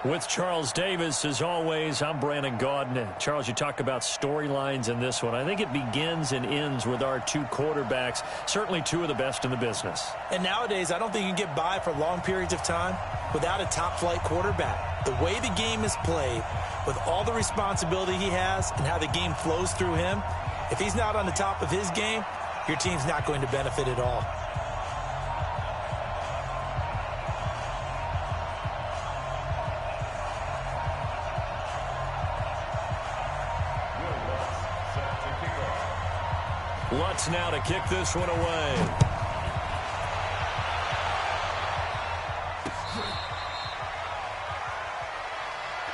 With Charles Davis, as always, I'm Brandon Gaudin. Charles, you talk about storylines in this one. I think it begins and ends with our two quarterbacks, certainly two of the best in the business. And nowadays, I don't think you can get by for long periods of time without a top-flight quarterback. The way the game is played, with all the responsibility he has and how the game flows through him, if he's not on the top of his game, your team's not going to benefit at all. Lutz now to kick this one away.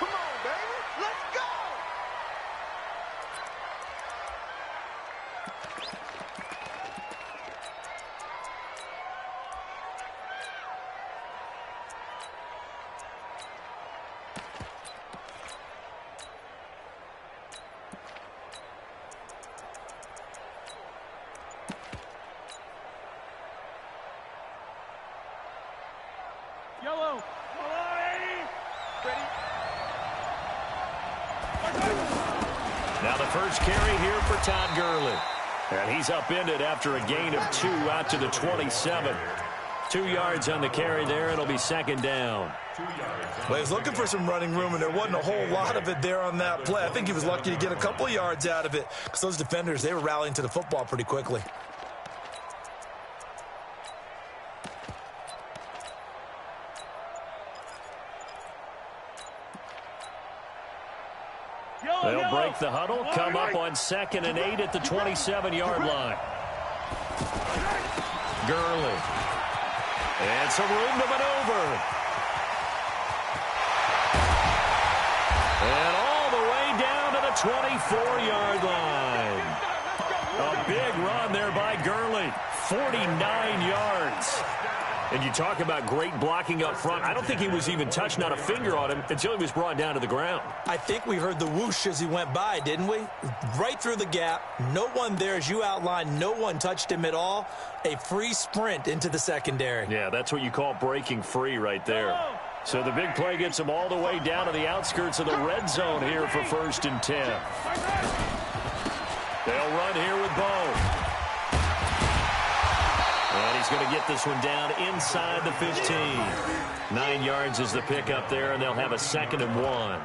Come on, baby. Let's go. Yellow. Ready? Now the first carry here for Todd Gurley. And he's upended after a gain of 2 out to the 27. 2 yards on the carry there. It'll be second down. Well, he was looking for some running room, and there wasn't a whole lot of it there on that play. I think he was lucky to get a couple of yards out of it because those defenders, they were rallying to the football pretty quickly. They'll break the huddle, come up on 2nd and 8 at the 27-yard line. Gurley. And some room to maneuver. And all the way down to the 24-yard line. A big run there by Gurley. 49 yards. And you talk about great blocking up front. I don't think he was even touched, not a finger on him, until he was brought down to the ground. I think we heard the whoosh as he went by, didn't we? Right through the gap. No one there, as you outlined. No one touched him at all. A free sprint into the secondary. Yeah, that's what you call breaking free right there. So the big play gets him all the way down to the outskirts of the red zone here for 1st and 10. They'll run here with Bo. And he's going to get this one down inside the 15. 9 yards is the pickup there, and they'll have a 2nd and 1.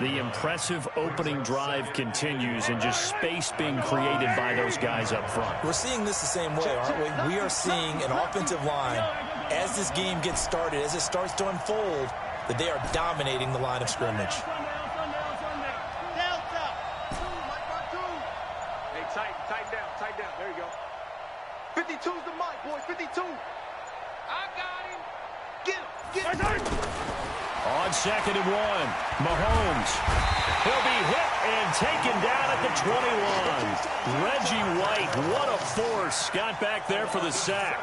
The impressive opening drive continues, and just space being created by those guys up front. We're seeing this the same way, aren't we? We are seeing an offensive line, as this game gets started, as it starts to unfold, that they are dominating the line of scrimmage. Hey, tight down. There you go. 52's the mic, boys. 52. I got him. Get him. On 2nd and 1, Mahomes. He'll be hit and taken down at the 21. Reggie White, what a force. Got back there for the sack.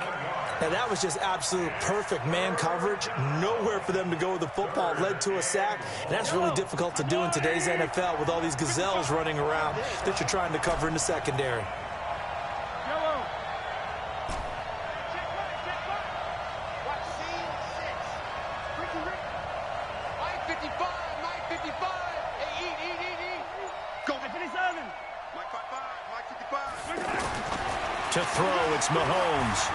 Now, that was just absolute perfect man coverage. Nowhere for them to go with the football. Led to a sack. And that's really difficult to do in today's NFL with all these gazelles running around that you're trying to cover in the secondary. To throw, it's Mahomes.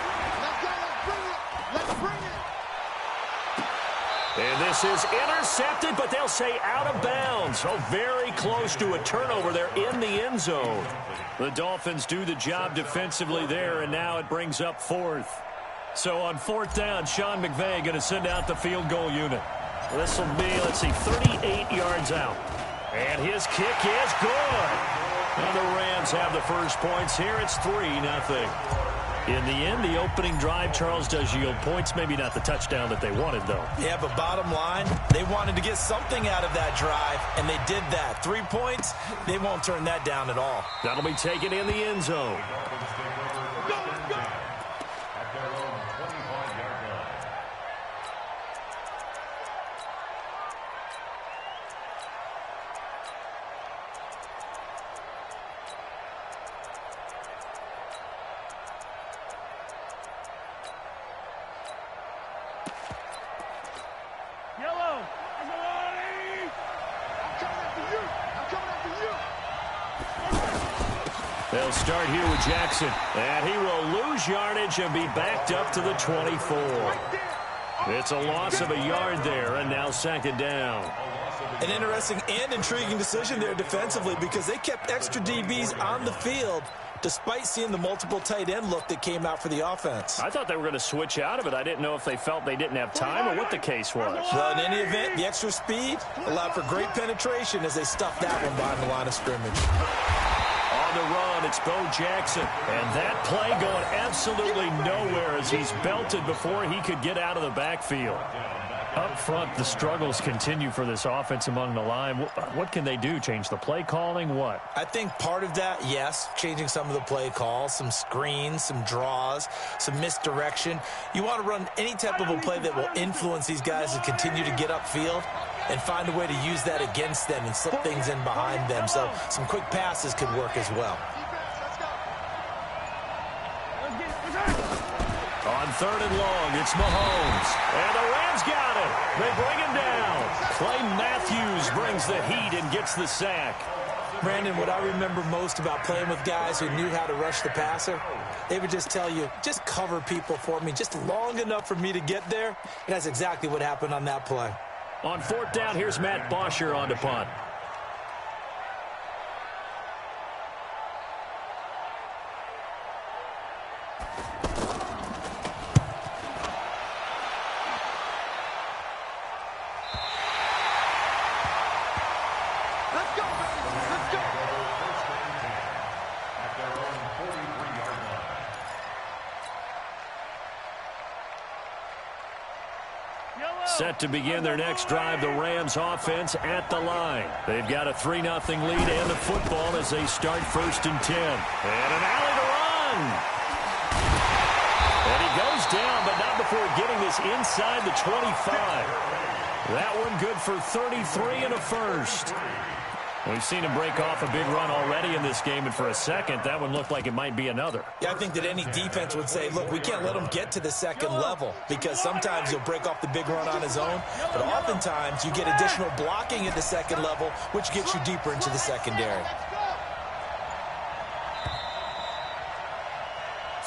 Let's bring it. And this is intercepted, but they'll say out of bounds. So very close to a turnover there in the end zone. The Dolphins do the job defensively there, and now it brings up 4th. So on 4th down, Sean McVay going to send out the field goal unit. This will be, 38 yards out. And his kick is good. And the Rams have the first points here. It's 3-0. In the end, the opening drive, Charles, does yield points. Maybe not the touchdown that they wanted, though. Yeah, but bottom line, they wanted to get something out of that drive, and they did that. 3 points, they won't turn that down at all. That'll be taken in the end zone. They'll start here with Jackson. And he will lose yardage and be backed up to the 24. It's a loss of a yard there, and now second down. An interesting and intriguing decision there defensively because they kept extra DBs on the field despite seeing the multiple tight end look that came out for the offense. I thought they were going to switch out of it. I didn't know if they felt they didn't have time or what the case was. Well, in any event, the extra speed allowed for great penetration as they stuffed that one behind the line of scrimmage. On the run, it's Bo Jackson. And that play going absolutely nowhere as he's belted before he could get out of the backfield. Up front, the struggles continue for this offense among the line. What can they do? Change the play calling? What? I think part of that, yes, changing some of the play calls, some screens, some draws, some misdirection. You want to run any type of a play that will influence these guys to continue to get upfield and find a way to use that against them and slip things in behind them. So some quick passes could work as well. On third and long, it's Mahomes. And the Rams got him. They bring him down. Clay Matthews brings the heat and gets the sack. Brandon, what I remember most about playing with guys who knew how to rush the passer, they would just tell you, just cover people for me, just long enough for me to get there. And that's exactly what happened on that play. On fourth down, here's Matt Bosher on to punt. Set to begin their next drive, the Rams offense at the line. They've got a 3-0 lead and the football as they start 1st and 10. And an alley to run. And he goes down, but not before getting this inside the 25. That one good for 33 and a first. We've seen him break off a big run already in this game, and for a second, that one looked like it might be another. Yeah, I think that any defense would say, look, we can't let him get to the second level because sometimes he'll break off the big run on his own, but oftentimes you get additional blocking at the second level, which gets you deeper into the secondary.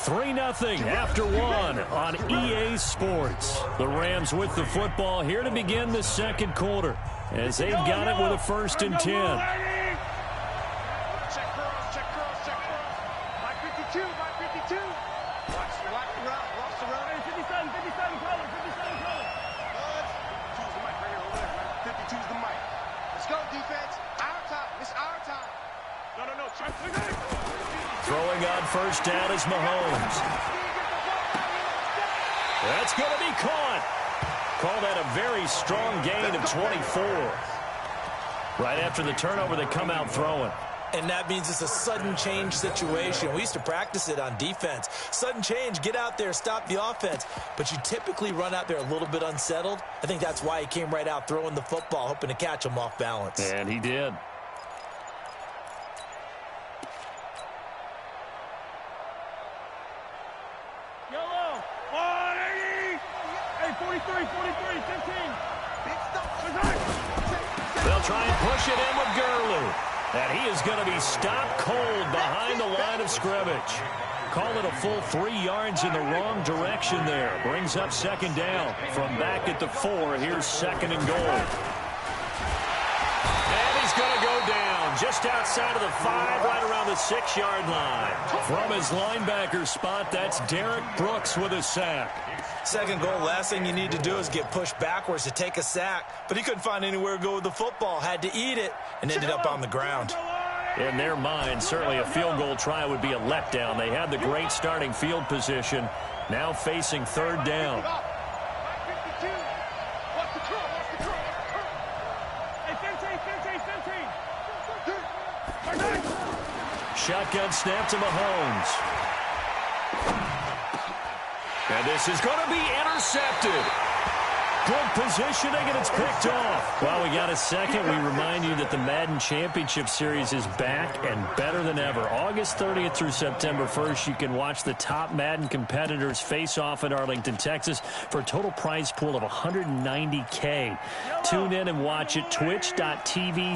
3-0 after one on EA Sports. The Rams with the football here to begin the second quarter as they've got it with a 1st and 10. Check cross, check cross, check cross. Mike 52, Mike 52. Watch the route, watch the route. 57, color, 57 color. Choose the mic right here, over there. 52's the mic. Let's go, defense. Our time. It's our time. No. Throwing on 1st down is Mahomes. That's going to be caught. Call that a very strong gain of 24. Right after the turnover, they come out throwing. And that means it's a sudden change situation. We used to practice it on defense. Sudden change, get out there, stop the offense. But you typically run out there a little bit unsettled. I think that's why he came right out throwing the football, hoping to catch him off balance. And he did. Yellow. 180. Hey, 43, 15. They'll try and push it in with Gurley. And he is going to be stopped cold behind the line of scrimmage. Call it a full 3 yards in the wrong direction there. Brings up second down from back at the 4. Here's 2nd and goal. And he's going to go down just outside of the 5, right around the 6-yard line. From his linebacker spot, that's Derek Brooks with a sack. Second goal, last thing you need to do is get pushed backwards to take a sack. But he couldn't find anywhere to go with the football. Had to eat it and ended up on the ground. In their mind, certainly a field goal try would be a letdown. They had the great starting field position, now facing 3rd down. Shotgun snap to Mahomes. And this is going to be intercepted. Good positioning, and it's picked off. Well, we got a second. We remind you that the Madden Championship Series is back and better than ever. August 30th through September 1st, you can watch the top Madden competitors face off in Arlington, Texas for a total prize pool of $190K. Tune in and watch it, twitch.tv/EA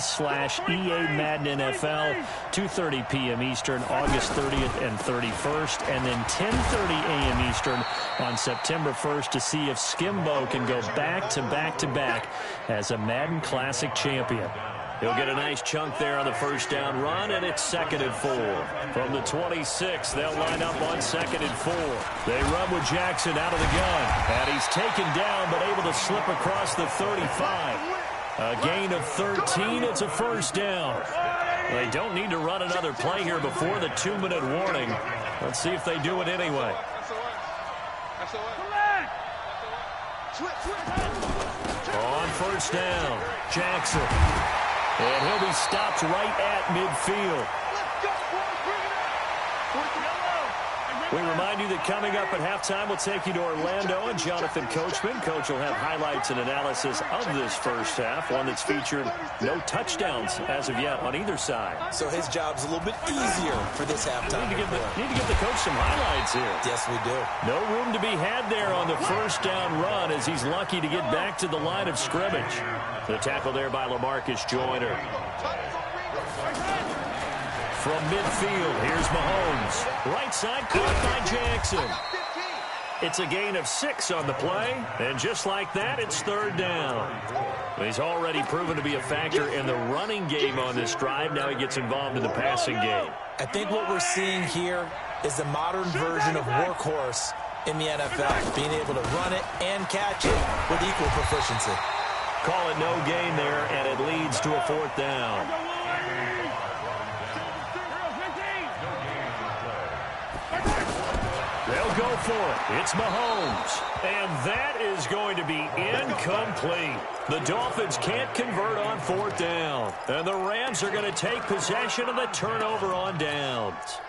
Madden NFL, 2:30 p.m. Eastern, August 30th and 31st, and then 10:30 a.m. Eastern on September 1st to see if Skimbo can go back-to-back-to-back as a Madden Classic champion. He'll get a nice chunk there on the first down run, and it's 2nd and 4. From the 26, they'll line up on 2nd and 4. They run with Jackson out of the gun, and he's taken down but able to slip across the 35. A gain of 13. It's a first down. They don't need to run another play here before the 2-minute warning. Let's see if they do it anyway. On first down, Jackson. And he'll be stopped right at midfield. We remind you that coming up at halftime, we'll take you to Orlando and Jonathan Coachman. Coach will have highlights and analysis of this first half, one that's featured no touchdowns as of yet on either side. So his job's a little bit easier for this halftime. Need to give the coach some highlights here. Yes, we do. No room to be had there on the first down run as he's lucky to get back to the line of scrimmage. The tackle there by LaMarcus Joyner. From midfield, here's Mahomes. Right side caught by Jackson. It's a gain of 6 on the play, and just like that, it's 3rd down. He's already proven to be a factor in the running game on this drive. Now he gets involved in the passing game. I think what we're seeing here is the modern version of workhorse in the NFL, being able to run it and catch it with equal proficiency. Call it no gain there, and it leads to a 4th down. They'll go for it. It's Mahomes. And that is going to be incomplete. The Dolphins can't convert on 4th down. And the Rams are going to take possession of the turnover on downs.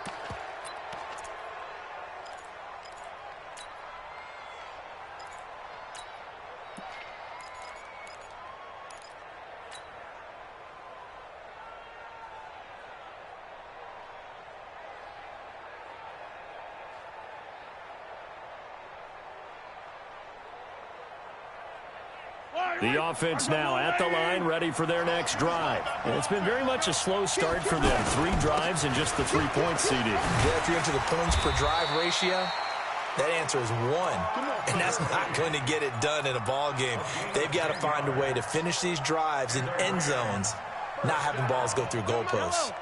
The offense now at the line, ready for their next drive. And it's been very much a slow start for them. 3 drives and just the 3 points CD. Yeah, if you're into the points per drive ratio, that answer is 1. And that's not going to get it done in a ball game. They've got to find a way to finish these drives in end zones, not having balls go through goalposts.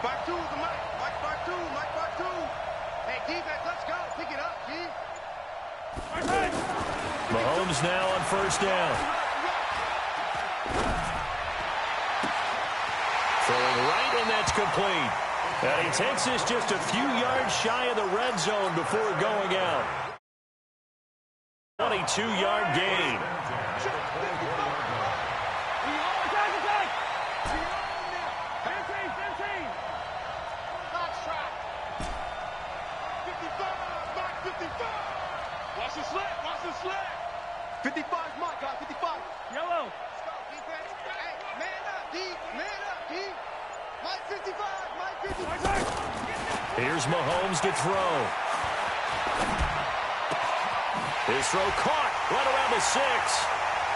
Back two, back two. Hey, defense, let's go. Pick it up, G. Mahomes now on first down. Throwing right, and that's complete. And he takes this just a few yards shy of the red zone before going out. 22-yard gain. Watch the sled. 55 is Mike, guys. 55. Yellow. Let's go, defense. Hey, man up, D. Mike 55. Here's Mahomes to throw. His throw caught right around the 6.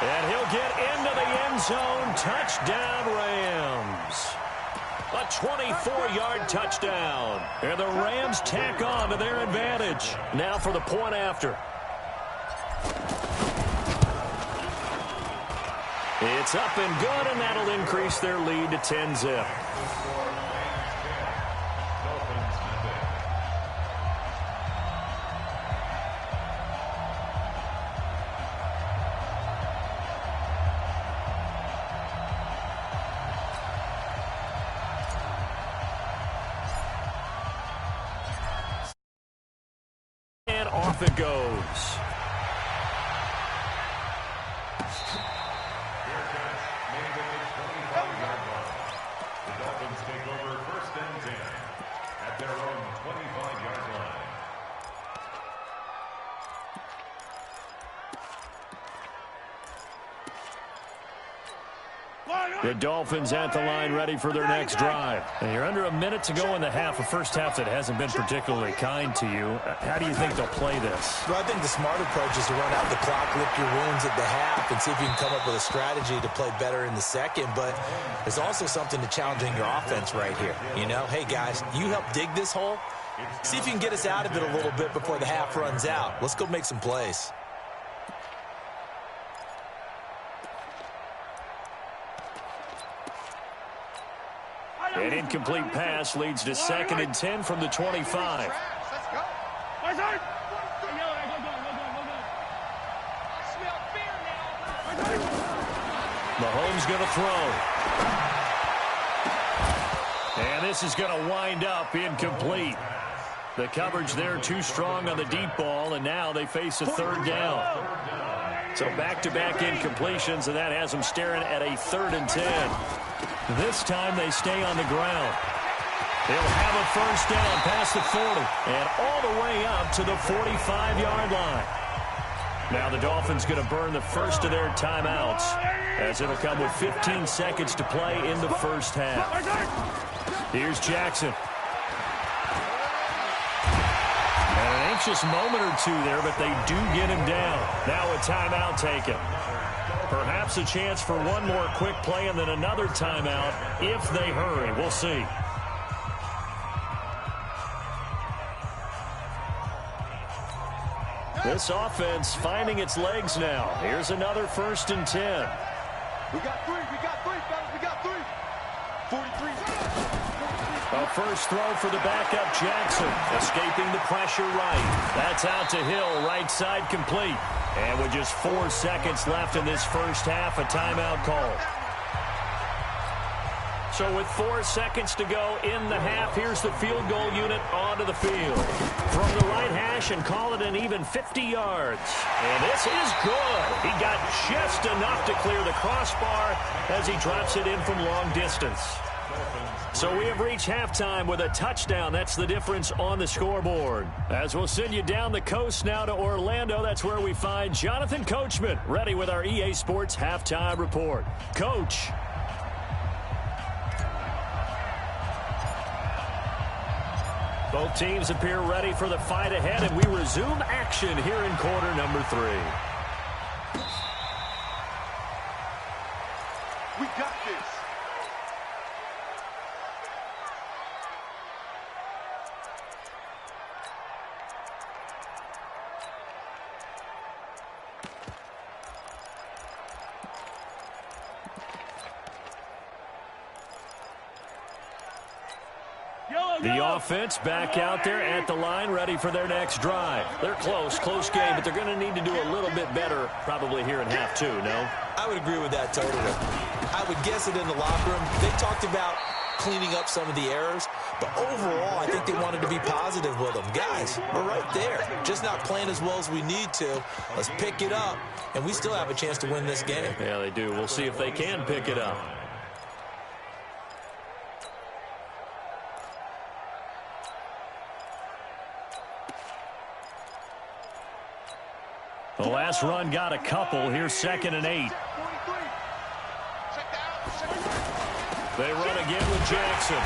And he'll get into the end zone. Touchdown, Rams. A 24-yard touchdown. And the Rams tack on to their advantage. Now for the point after. It's up and good, and that'll increase their lead to 10-zip. And off it goes. The Dolphins at the line ready for their next drive. And you're under a minute to go in the half, a first half that hasn't been particularly kind to you. How do you think they'll play this? Well, I think the smart approach is to run out the clock, lick your wounds at the half, and see if you can come up with a strategy to play better in the second. But there's also something to challenging your offense right here. You know, hey, guys, you help dig this hole. See if you can get us out of it a little bit before the half runs out. Let's go make some plays. An incomplete pass leads to 2nd and 10 from the 25. Let's go. Mahomes going to throw. And this is going to wind up incomplete. The coverage there too strong on the deep ball, and now they face a 3rd down. So back-to-back incompletions, and that has them staring at a 3rd and 10. This time they stay on the ground. They'll have a first down past the 40 and all the way up to the 45-yard line. Now the Dolphins going to burn the first of their timeouts as it'll come with 15 seconds to play in the first half. Here's Jackson. And an anxious moment or two there, but they do get him down. Now a timeout taken. Perhaps a chance for one more quick play and then another timeout if they hurry. We'll see. This offense finding its legs now. Here's another 1st and 10. We got 3, fellas, we got 3. 43. A first throw for the backup Jackson, escaping the pressure right. That's out to Hill, right side complete. And with just 4 seconds left in this first half, a timeout call. So with 4 seconds to go in the half, here's the field goal unit onto the field. From the right hash and call it an even 50 yards. And this is good. He got just enough to clear the crossbar as he drops it in from long distance. So we have reached halftime with a touchdown. That's the difference on the scoreboard. As we'll send you down the coast now to Orlando, that's where we find Jonathan Coachman, ready with our EA Sports Halftime Report. Coach. Both teams appear ready for the fight ahead, and we resume action here in quarter number 3. We got this. The offense back out there at the line, ready for their next drive. They're close game, but they're going to need to do a little bit better probably here in half 2, no? I would agree with that totally. I would guess it in the locker room. They talked about cleaning up some of the errors, but overall, I think they wanted to be positive with them. Guys, we're right there. Just not playing as well as we need to. Let's pick it up, and we still have a chance to win this game. Yeah, they do. We'll see if they can pick it up. The last run got a couple. Here's 2nd and 8. They run again with Jackson.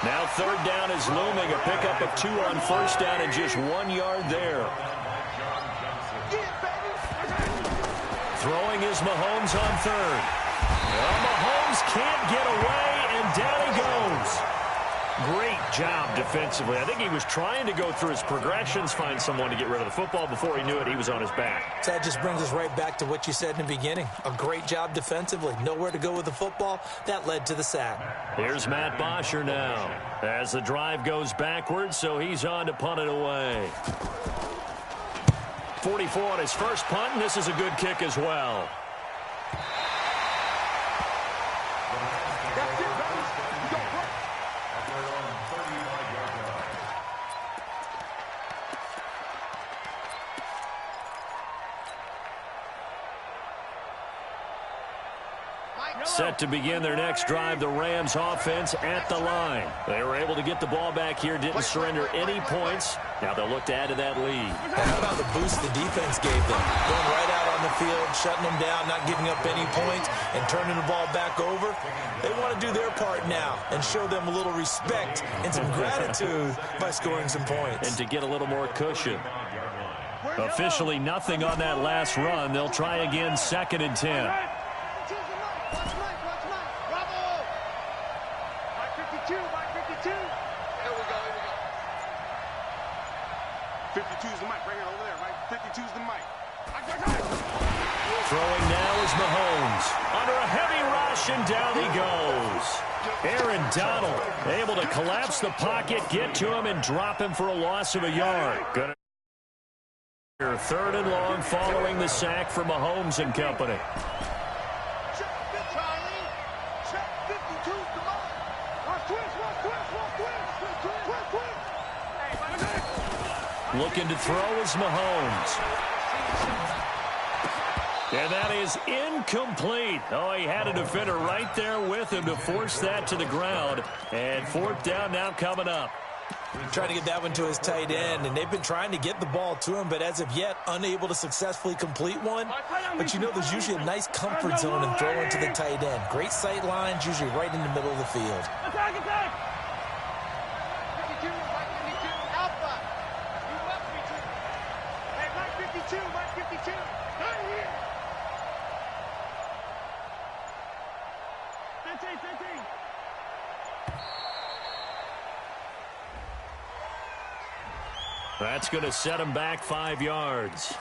Now 3rd down is looming. A pickup of 2 on 1st down and just 1 yard there. Throwing is Mahomes on 3rd. Well, Mahomes can't get away, and down he goes. Great job defensively. I think he was trying to go through his progressions, find someone to get rid of the football. Before he knew it, he was on his back. So that just brings us right back to what you said in the beginning. A great job defensively. Nowhere to go with the football. That led to the sack. Here's Matt Bosher now as the drive goes backwards, so he's on to punt it away. 44 on his first punt, and this is a good kick as well. Set to begin their next drive, the Rams offense at the line. They were able to get the ball back here, didn't surrender any points. Now they'll look to add to that lead. How about the boost the defense gave them. Going right out on the field, shutting them down, not giving up any points, and turning the ball back over. They want to do their part now and show them a little respect and some gratitude by scoring some points. And to get a little more cushion. Officially nothing on that last run. They'll try again, 2nd and 10. 52's the mic right here over there, right? 52's the mic. Throwing now is Mahomes. Under a heavy rush, and down he goes. Aaron Donald able to collapse the pocket, get to him, and drop him for a loss of a yard. Gonna 3rd and long following the sack for Mahomes and company. Looking to throw is Mahomes. And that is incomplete. Oh, he had a defender right there with him to force that to the ground. And 4th down now coming up. Trying to get that one to his tight end, and they've been trying to get the ball to him, but as of yet, unable to successfully complete one. But you know there's usually a nice comfort zone in throwing to the tight end. Great sight lines, usually right in the middle of the field. Attack, attack! 52, Mike 52, Alpha. You left me too. Hey, Mike 52, Mike 52. Right here. 15, 15. That's going to set him back 5 yards.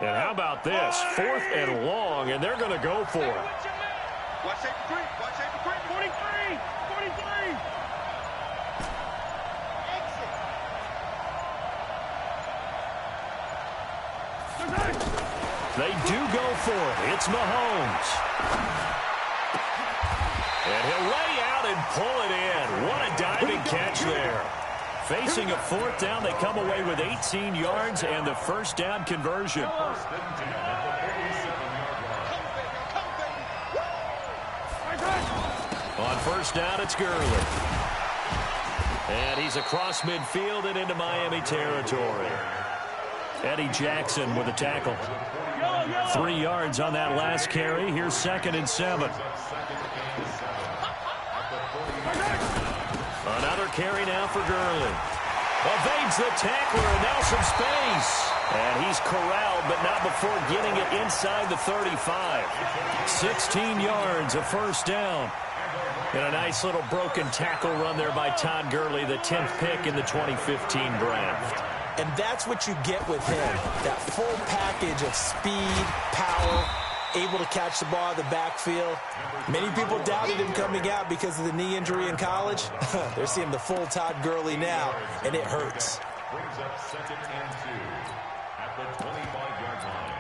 And how about this? 4th and long, and they're going to go for it. Watch shape for 3. Watch shape for 3. 43, 43. They do go for it. It's Mahomes. And he'll lay out and pull it in. What a diving catch there. Facing a 4th down, they come away with 18 yards and the 1st down conversion. On 1st down, it's Gurley. And he's across midfield and into Miami territory. Eddie Jackson with a tackle. 3 yards on that last carry. Here's 2nd and 7. Another carry now for Gurley. Evades the tackler, and now some space. And he's corralled, but not before getting it inside the 35. 16 yards, a 1st down. And a nice little broken tackle run there by Todd Gurley, the 10th pick in the 2015 draft. And that's what you get with him, that full package of speed, power, able to catch the ball in the backfield. Many people doubted him coming out because of the knee injury in college. They're seeing the full Todd Gurley now, and it hurts. Brings up 2nd and 2 at the 25-yard line.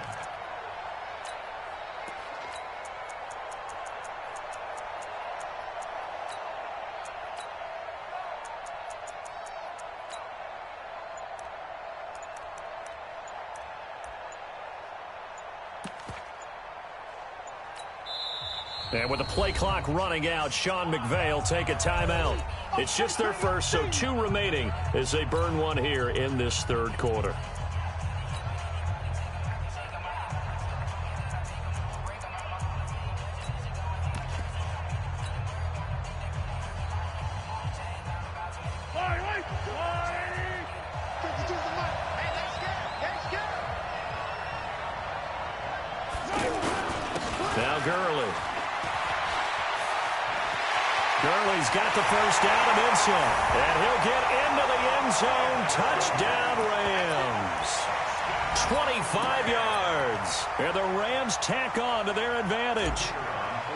And with the play clock running out, Sean McVay will take a timeout. It's just their first, so 2 remaining as they burn one here in this 3rd quarter. Now Gurley. Gurley's got the 1st down and then some. And he'll get into the end zone. Touchdown, Rams. 25 yards. And the Rams tack on to their advantage.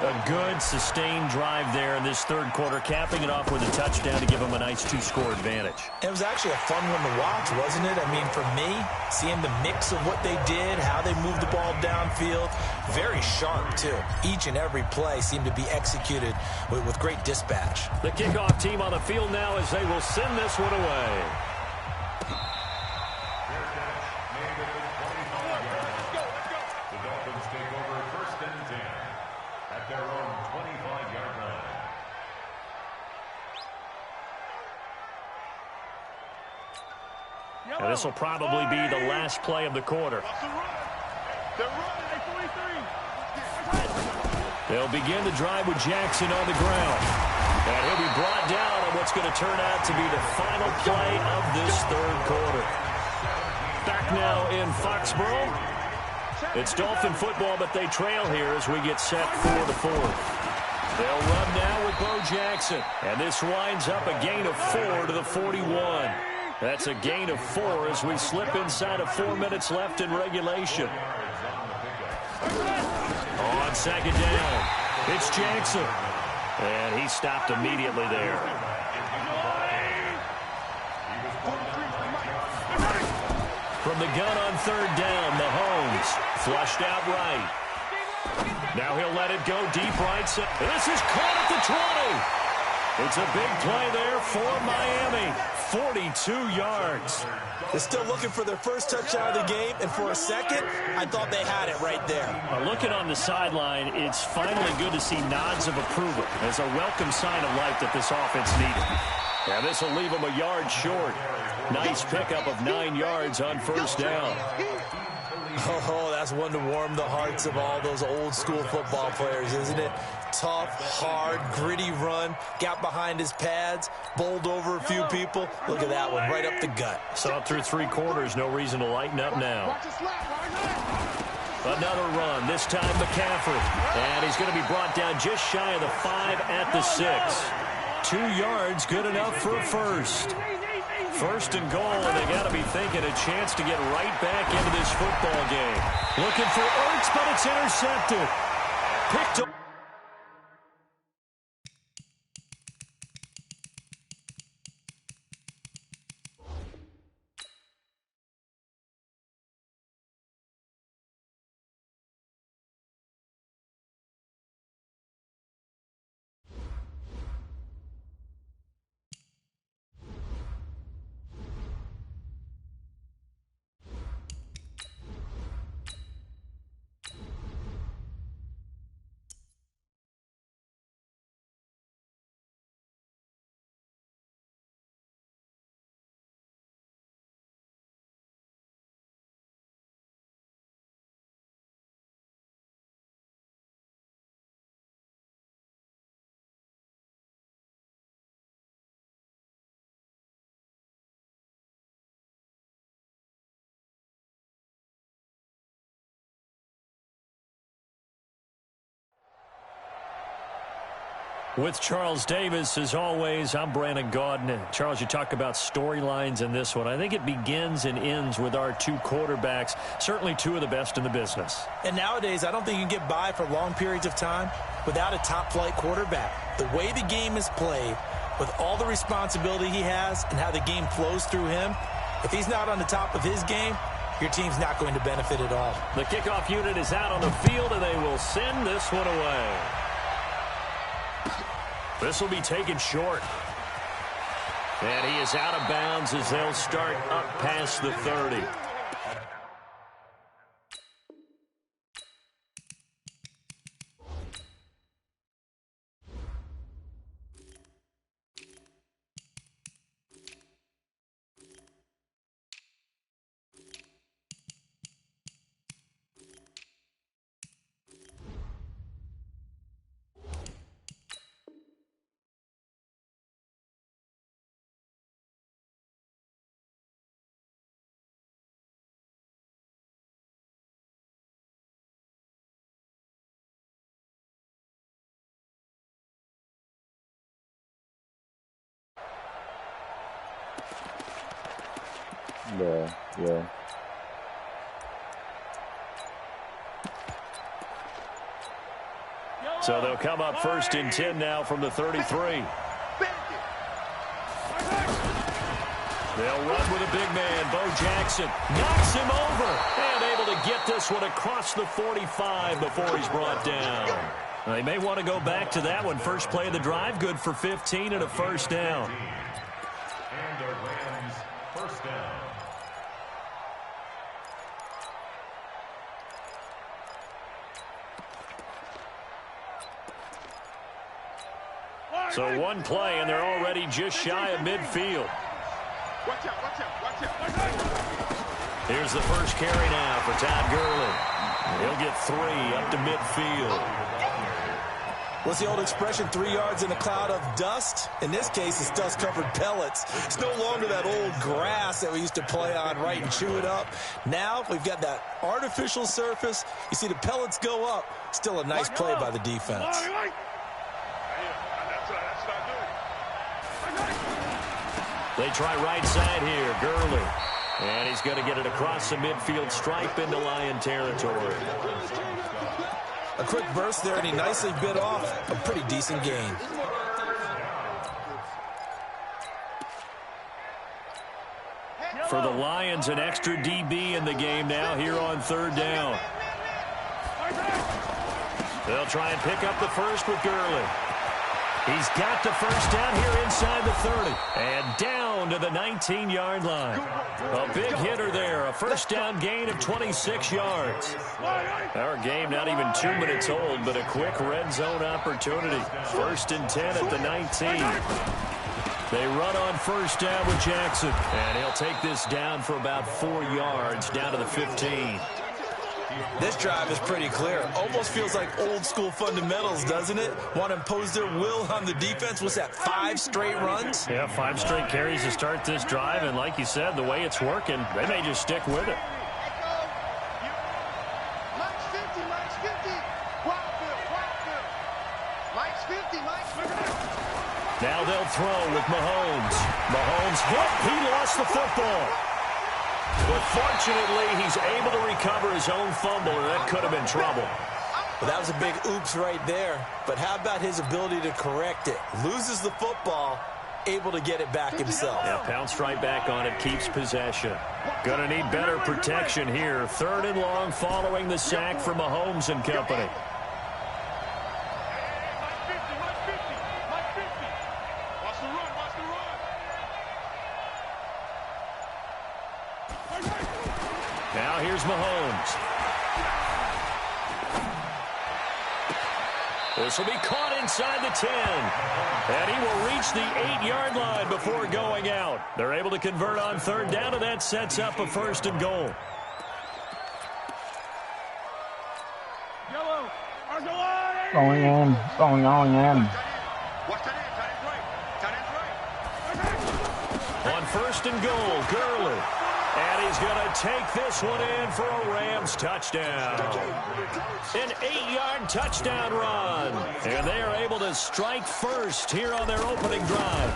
A good, sustained drive there in this 3rd quarter, capping it off with a touchdown to give them a nice 2-score advantage. It was actually a fun one to watch, wasn't it? I mean, for me, seeing the mix of what they did, how they moved the ball downfield, very sharp, too. Each and every play seemed to be executed with great dispatch. The kickoff team on the field now as they will send this one away. And this will probably be the last play of the quarter. They'll begin the drive with Jackson on the ground. And he'll be brought down on what's going to turn out to be the final play of this third quarter. Back now in Foxborough. It's Dolphin football, but they trail here as we get set for the fourth. They'll run now with Bo Jackson. And this winds up a gain of 4 to the 41. That's a gain of 4 as we slip inside of 4 minutes left in regulation. On second down, it's Jackson. And he stopped immediately there. From the gun on third down, Mahomes flushed out right. Now he'll let it go deep right. This is caught at the 20. It's a big play there for Miami. 42 yards. They're still looking for their first touchdown of the game, and for a second, I thought they had it right there. Looking on the sideline, it's finally good to see nods of approval. It's a welcome sign of life that this offense needed. And this will leave them a yard short. Nice pickup of 9 yards on first down. Oh, that's one to warm the hearts of all those old-school football players, isn't it? Tough, hard, gritty run, got behind his pads, bowled over a few people. Look at that one, right up the gut. Saw it through 3 quarters, no reason to lighten up now. Another run, this time McCaffrey. And he's going to be brought down just shy of the 5 at the 6. 2 yards, good enough for a first. First and goal, and they got to be thinking a chance to get right back into this football game. Looking for Ertz, but it's intercepted. Picked up. With Charles Davis, as always, I'm Brandon Gaudin. Charles, you talk about storylines in this one. I think it begins and ends with our 2 quarterbacks, certainly 2 of the best in the business. And nowadays, I don't think you can get by for long periods of time without a top-flight quarterback. The way the game is played, with all the responsibility he has and how the game flows through him, if he's not on the top of his game, your team's not going to benefit at all. The kickoff unit is out on the field, and they will send this one away. This will be taken short. And he is out of bounds as they'll start up past the 30. Yeah. So they'll come up first and 10 now from the 33. They'll run with a big man. Bo Jackson knocks him over and able to get this one across the 45 before he's brought down. Now, they may want to go back to that one. First play of the drive, good for 15 and a first down. And the Rams first down. So one play, and they're already just shy of midfield. Watch out, watch out, watch out. Here's the first carry now for Todd Gurley. He'll get 3 up to midfield. What's the old expression, 3 yards in a cloud of dust? In this case, it's dust-covered pellets. It's no longer that old grass that we used to play on, right, and chew it up. Now we've got that artificial surface. You see the pellets go up. Still a nice play by the defense. They try right side here, Gurley. And he's going to get it across the midfield stripe into Lion territory. A quick burst there, and he nicely bit off a pretty decent gain. For the Lions, an extra DB in the game now here on 3rd down. They'll try and pick up the first with Gurley. He's got the first down here inside the 30. And down to the 19-yard line. A big hitter there. A first down gain of 26 yards. Our game not even 2 minutes old, but a quick red zone opportunity. 1st and 10 at the 19. They run on first down with Jackson. And he'll take this down for about 4 yards down to the 15. This drive is pretty clear. Almost feels like old school fundamentals, doesn't it? Want to impose their will on the defense. What's that, 5 straight runs? Yeah, 5 straight carries to start this drive. And like you said, the way it's working, they may just stick with it. Mike's 50, Mike's 50. Mike's 50, Mike's 50. Now they'll throw with Mahomes. Mahomes hit. He lost the football. But fortunately, he's able to recover his own fumble, and that could have been trouble. Well, that was a big oops right there. But how about his ability to correct it? Loses the football, able to get it back himself. Yeah, pounced right back on it, keeps possession. Gonna need better protection here. 3rd and long following the sack from Mahomes and company. Now here's Mahomes. This will be caught inside the 10. And he will reach the 8-yard line before going out. They're able to convert on 3rd down, and that sets up a 1st and goal. Going in. On 1st and goal, Gurley. And he's going to take this one in for a Rams touchdown. An 8-yard touchdown run. And they are able to strike first here on their opening drive.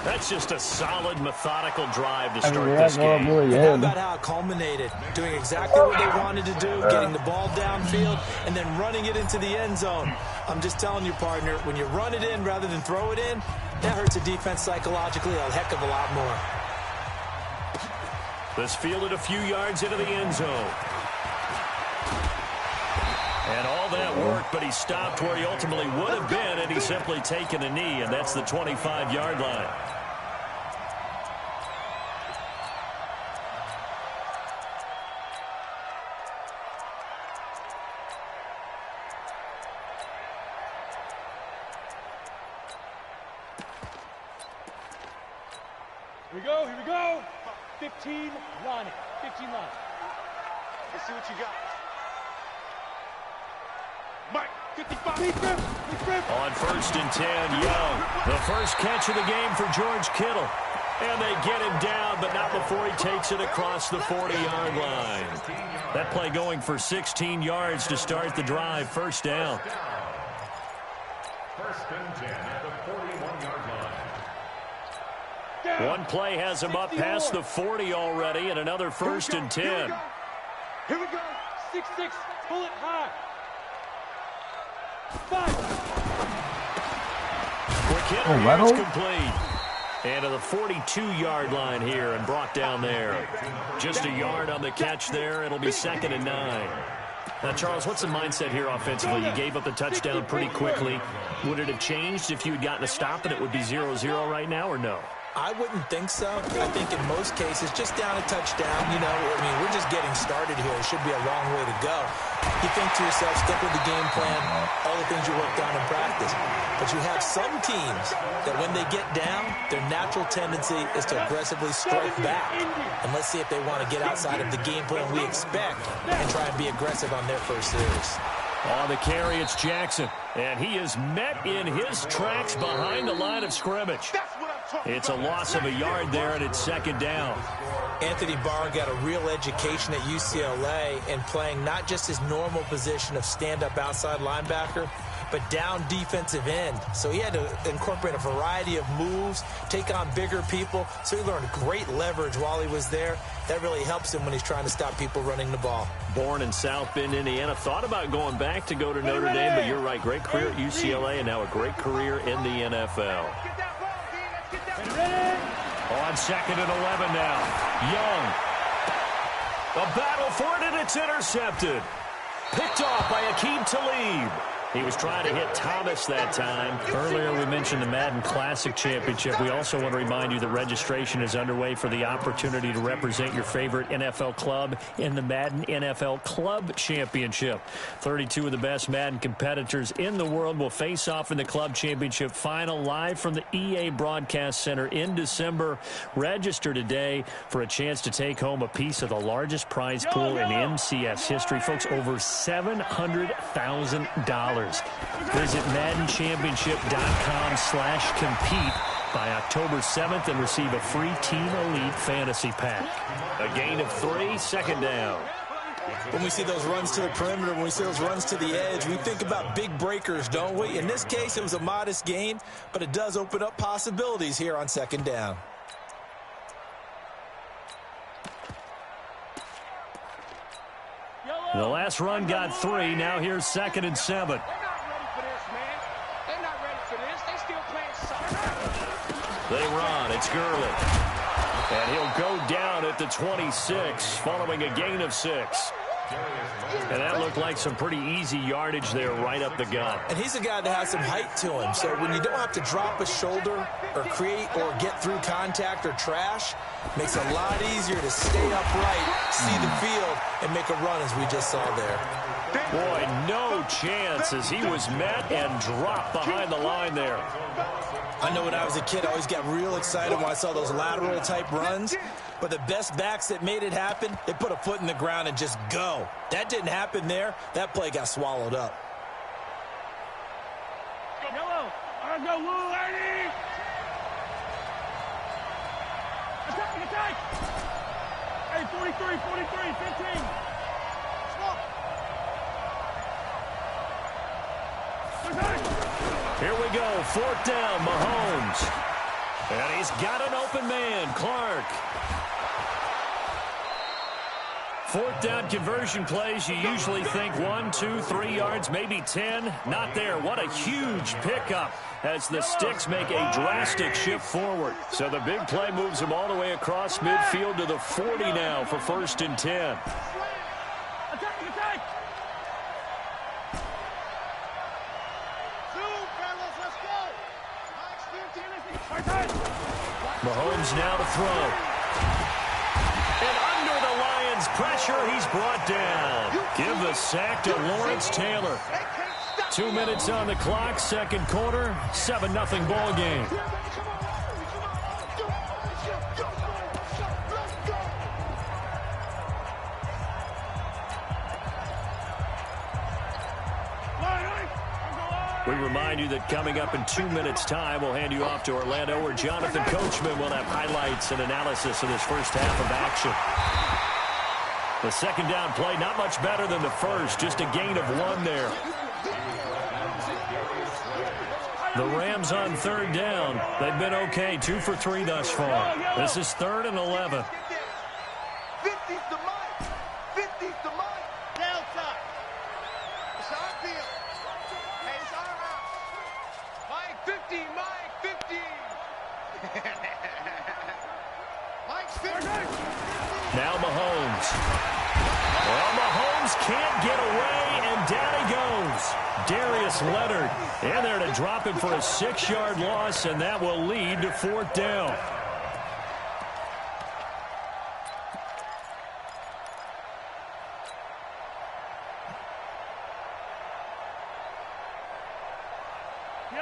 That's just a solid, methodical drive to start this game. How about how it culminated? Doing exactly what they wanted to do, getting the ball downfield, and then running it into the end zone. I'm just telling you, partner, when you run it in rather than throw it in, that hurts a defense psychologically a heck of a lot more. This fielded a few yards into the end zone. And all that worked, but he stopped where he ultimately would have been, and he's simply taken a knee, and that's the 25-yard line. Here we go. 15 line it. 15 line. Let's see what you got. Mike, 55. On 1st and 10, Young. The first catch of the game for George Kittle. And they get him down, but not before he takes it across the 40-yard line. That play going for 16 yards to start the drive. 1st down. 1st and 10 at the 41-yard line. One play has him up past the 40 already, and another 1st and 10. Here we go. 6-6. Pull it high. 5. Quick hit is complete. And to the 42-yard line here and brought down there. Just a yard on the catch there. It'll be 2nd and 9. Now, Charles, what's the mindset here offensively? You gave up the touchdown pretty quickly. Would it have changed if you had gotten a stop and it would be 0-0 right now, or no? I wouldn't think so. I think in most cases, just down a touchdown, you know, I mean, we're just getting started here. It should be a long way to go. You think to yourself, stick with the game plan, all the things you worked on in practice. But you have some teams that when they get down, their natural tendency is to aggressively strike back. And let's see if they want to get outside of the game plan we expect and try and be aggressive on their first series. On the carry, it's Jackson. And he is met in his tracks behind the line of scrimmage. It's a loss of a yard there, and it's second down. Anthony Barr got a real education at UCLA in playing not just his normal position of stand-up outside linebacker, but down defensive end. So he had to incorporate a variety of moves, take on bigger people. So he learned great leverage while he was there. That really helps him when he's trying to stop people running the ball. Born in South Bend, Indiana. Thought about going back to go to Notre Dame, but you're right. Great career at UCLA and now a great career in the NFL. On 2nd and 11 now. Young. A battle for it, and it's intercepted. Picked off by Aqib Talib. He was trying to hit Thomas that time. Earlier we mentioned the Madden Classic Championship. We also want to remind you that registration is underway for the opportunity to represent your favorite NFL club in the Madden NFL Club Championship. 32 of the best Madden competitors in the world will face off in the Club Championship final live from the EA Broadcast Center in December. Register today for a chance to take home a piece of the largest prize pool in MCS history. Folks, over $700,000. Visit MaddenChampionship.com/compete by October 7th and receive a free Team Elite Fantasy Pack. A gain of 3, second down. When we see those runs to the perimeter, when we see those runs to the edge, we think about big breakers, don't we? In this case, it was a modest gain, but it does open up possibilities here on second down. The last run got 3. Now here's 2nd and 7. They're not ready for this, man. They're not ready for this. They still playing soccer. They run. It's Gurley. And he'll go down at the 26 following a gain of 6. And that looked like some pretty easy yardage there right up the gut. And he's a guy that has some height to him. So when you don't have to drop a shoulder or create or get through contact or trash, makes it a lot easier to stay upright, see the field, and make a run as we just saw there. Boy, no chance as he was met and dropped behind the line there. I know when I was a kid, I always got real excited when I saw those lateral type runs. But the best backs that made it happen, they put a foot in the ground and just go. That didn't happen there. That play got swallowed up. Yellow. I go, Woo, Ernie. Attack. Hey, 43, 15. Here we go, 4th down, Mahomes. And he's got an open man, Clark. 4th down conversion plays, you usually think 1, 2, 3 yards, maybe 10. Not there. What a huge pickup as the Sticks make a drastic shift forward. So the big play moves them all the way across midfield to the 40 now for 1st and 10. Attack. Mahomes now to throw. And under the Lions' pressure, he's brought down. Give the sack to Lawrence Taylor. 2 minutes on the clock, 2nd quarter, 7-0 ball game. We remind you that coming up in 2 minutes' time, we'll hand you off to Orlando, where Jonathan Coachman will have highlights and analysis of this first half of action. The 2nd down play, not much better than the first, just a gain of 1 there. The Rams on 3rd down. They've been okay, 2 for 3 thus far. This is 3rd and 11. 50's the mic. 50's the mic. Downside. It's our field. Hey, it's our house. Mike 50, Mike 50. Mike's 50. Now Mahomes. Well, Mahomes can't get away, and down he goes. Darius Leonard in there to drop him for a 6-yard loss, and that will lead to 4th down.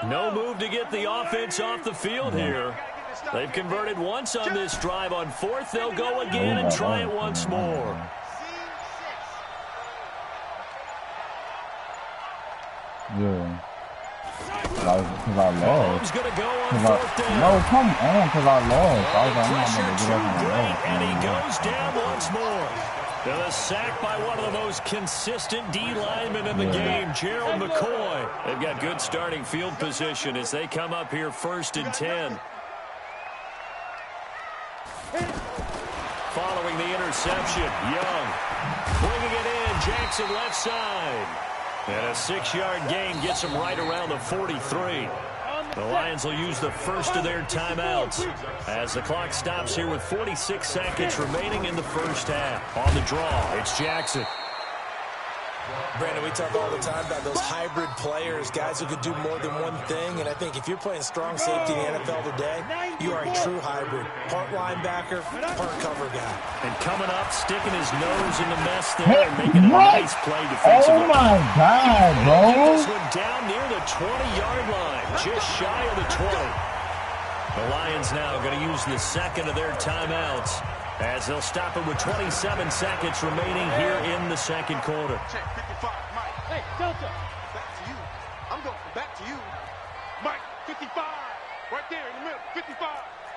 No move to get the offense off the field here. They've converted once on this drive. On fourth, they'll go again and try it once more. Yeah. Because I lost. Gonna go on fourth down. No, come on, because I lost. I was like, Pressure I'm too not going to great, get and he up goes down once more. And a sack by one of the most consistent D linemen in the game, Gerald McCoy. They've got good starting field position as they come up here 1st and 10. Following the interception, Young bringing it in, Jackson left side. And a 6-yard gain gets him right around the 43. The Lions will use the first of their timeouts as the clock stops here with 46 seconds remaining in the first half. On the draw, it's Jackson. Brandon, we talk all the time about those hybrid players, guys who could do more than one thing. And I think if you're playing strong safety in the NFL today, you are a true hybrid. Part linebacker, part cover guy. And coming up, sticking his nose in the mess there and making a nice play defensively. Oh, my God, bro. This one down near the 20-yard line, just shy of the 20. The Lions now going to use the second of their timeouts as they'll stop it with 27 seconds remaining here in the second quarter. Check 55, Mike. Hey, Delta. Back to you. I'm going back to you. Mike, 55. Right there in the middle, 55.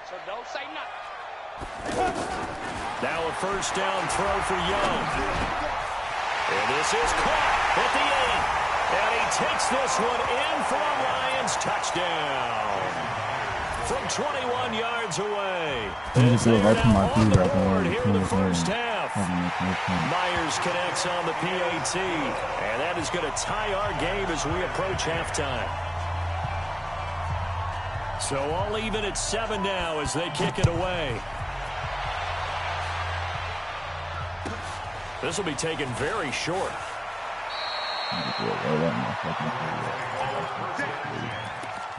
So don't say nothing. Now a first down throw for Young. And this is caught at the 8. And he takes this one in for a Lions touchdown. From 21 yards away. As they are now on the board here in the first half. Myers connects on the PAT. And that is going to tie our game as we approach halftime. So all even at 7 now as they kick it away. This will be taken very short.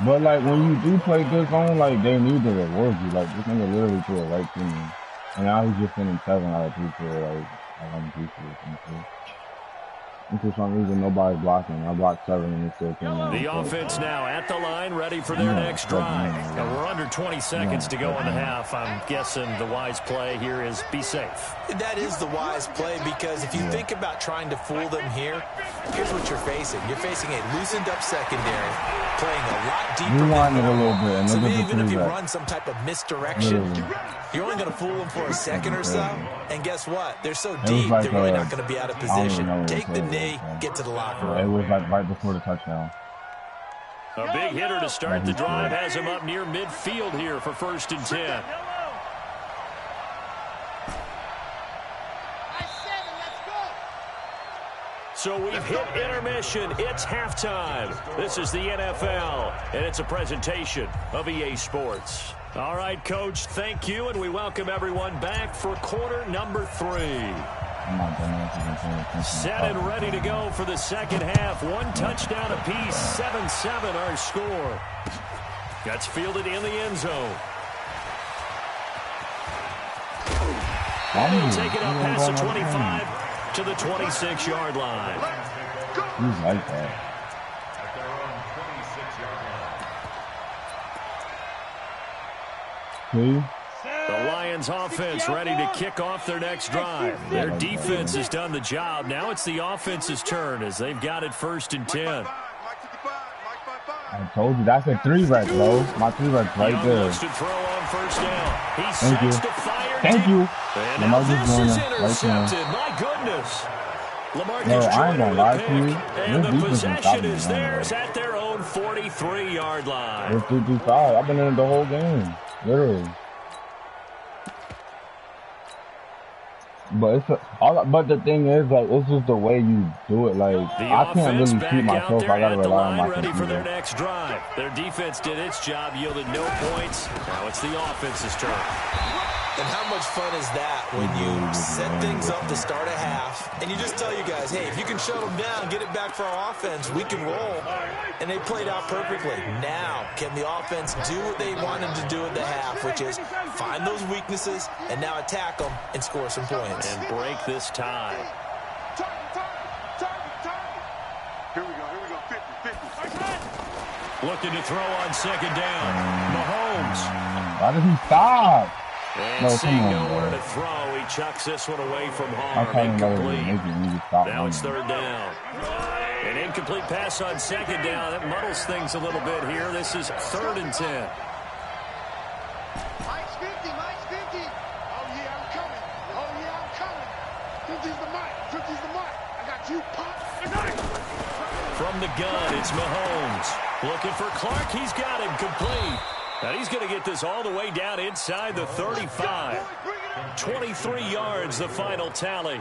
But, like, when you do play good zone, like, they need to reward you. Like, this nigga literally threw it right to me. And now he's just sending 7 out of 3 for, like, I'm appreciative. And for some reason, nobody's blocking. I blocked 7 and it still came out. The offense now at the line, ready for their next drive. And we're under 20 seconds to go in the half. I'm guessing the wise play here is be safe. That is the wise play because if you think about trying to fool them here, here's what you're facing. You're facing a loosened up secondary, playing a lot deeper Rewind it a little bit. And so look at the even if you three-back. run some type of misdirection, you're only going to fool them for a second or so. And guess what? They're so deep, like, they're really not going to be out of I don't even know position. what Take it the was, knee, get to the locker room. It was like right before the touchdown. A big hitter to start the drive has him up near midfield here for 1st and 10. So we've hit intermission. It's halftime. This is the NFL, and it's a presentation of EA Sports. All right, Coach, thank you, and we welcome everyone back for quarter number 3. Set and ready to go for the second half. 1 touchdown apiece, 7-7 our score. Gets fielded in the end zone. And he'll take it up past the 25 to the 26-yard line. He's like that. At their own 26-yard line. See? The Lions offense ready to kick off their next drive. Their defense has done the job. Now it's the offense's turn as they've got it 1st and 10. I told you, that's a 3-rec, bro. My 3-rec's right Young there. looks to throw on first down. He Thank you. sets to fire. Thank you. And now this is intercepted. Right, My goodness. LaMarcus no, I ain't gonna lie to you. And the This defense possession is me, theirs at their own 43-yard line. It's 3-5. I've been in the whole game. Literally. But but the thing is, like, it's just the way you do it. Like, I can't really keep myself. I gotta rely on my ready for their computer. next drive. Their defense did its job, yielded no points. Now it's the offense's turn. And how much fun is that when you set things up to start a half and you just tell you guys, hey, if you can shut them down, get it back for our offense, we can roll. And they played out perfectly. Now, can the offense do what they wanted to do at the half, which is find those weaknesses and now attack them and score some points. And break this tie. Here we go, 50. Looking to throw on second down. Mahomes. Why did he stop? And No, seeing come on, nowhere bro. to throw, he chucks this one away from I'm harm. talking about Incomplete. making me stop. Now it's third down. An incomplete pass on second down. That muddles things a little bit here. This is 3rd and 10. Mike's 50, Mike's 50. Oh, yeah, I'm coming. Oh, yeah, I'm coming. 50's the mic. 50's the mic. I got you, Pop. I got it. From the gun, it's Mahomes. Looking for Clark. He's got him complete. And he's going to get this all the way down inside the 35. 23 yards, the final tally.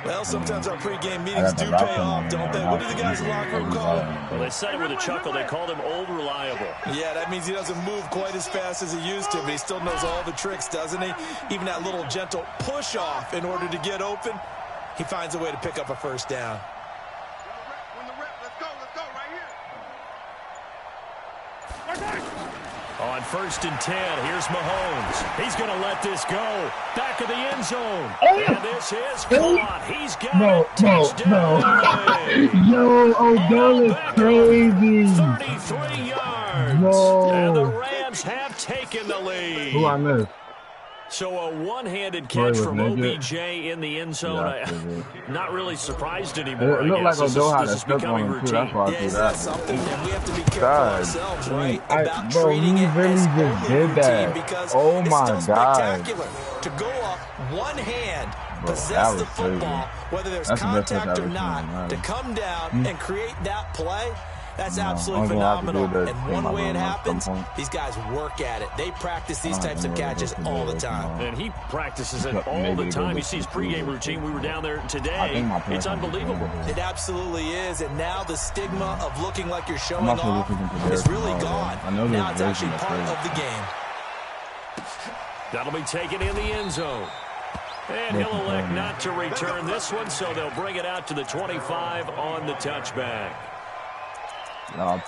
Well, sometimes our pregame meetings do pay off, don't they? What do the guys in the locker room call him? Well, they said it with a chuckle. They called him Old Reliable. Yeah, that means he doesn't move quite as fast as he used to, but he still knows all the tricks, doesn't he? Even that little gentle push-off in order to get open, he finds a way to pick up a first down. Win the rep. Let's go right here. On 1st and 10, here's Mahomes. He's going to let this go. Back of the end zone. And this is caught. He's got it. Touchdown. Yo, Odell is crazy. 33 yards. No. And the Rams have taken the lead. Who I missed? So a one-handed Troy catch was from naked. OBJ in the end zone. Yeah, I figured. Not really surprised anymore. It looked I like guess. Odell had This a is step becoming on him, too. routine. That's why I Yeah, threw isn't that. that something? And we have to be careful God, ourselves, right? About bro, treating he it really as just only did routine that. because Oh it's my still God. spectacular to go up one hand, Bro, possess that the was crazy. football, whether there's That's the best touch contact I've or ever seen not, in my to life. come down and create that play. That's No, absolutely I'm gonna have to do phenomenal. that And in one my way it room at some happens, point. these guys work at it. They practice these I types of don't know catches what to all do the time. tomorrow. And he practices it Maybe all the they time. go You see his pregame routine. We were down there I today. think my It's parents are unbelievable. doing It absolutely is, and now the stigma of looking like you're showing not sure off if we can prepare is really tomorrow, gone. though. I know Now there's it's actually version part that's of the game. That'll be taken in the end zone. And he'll elect not to return this one, so they'll bring it out to the 25 on the touchback. No, I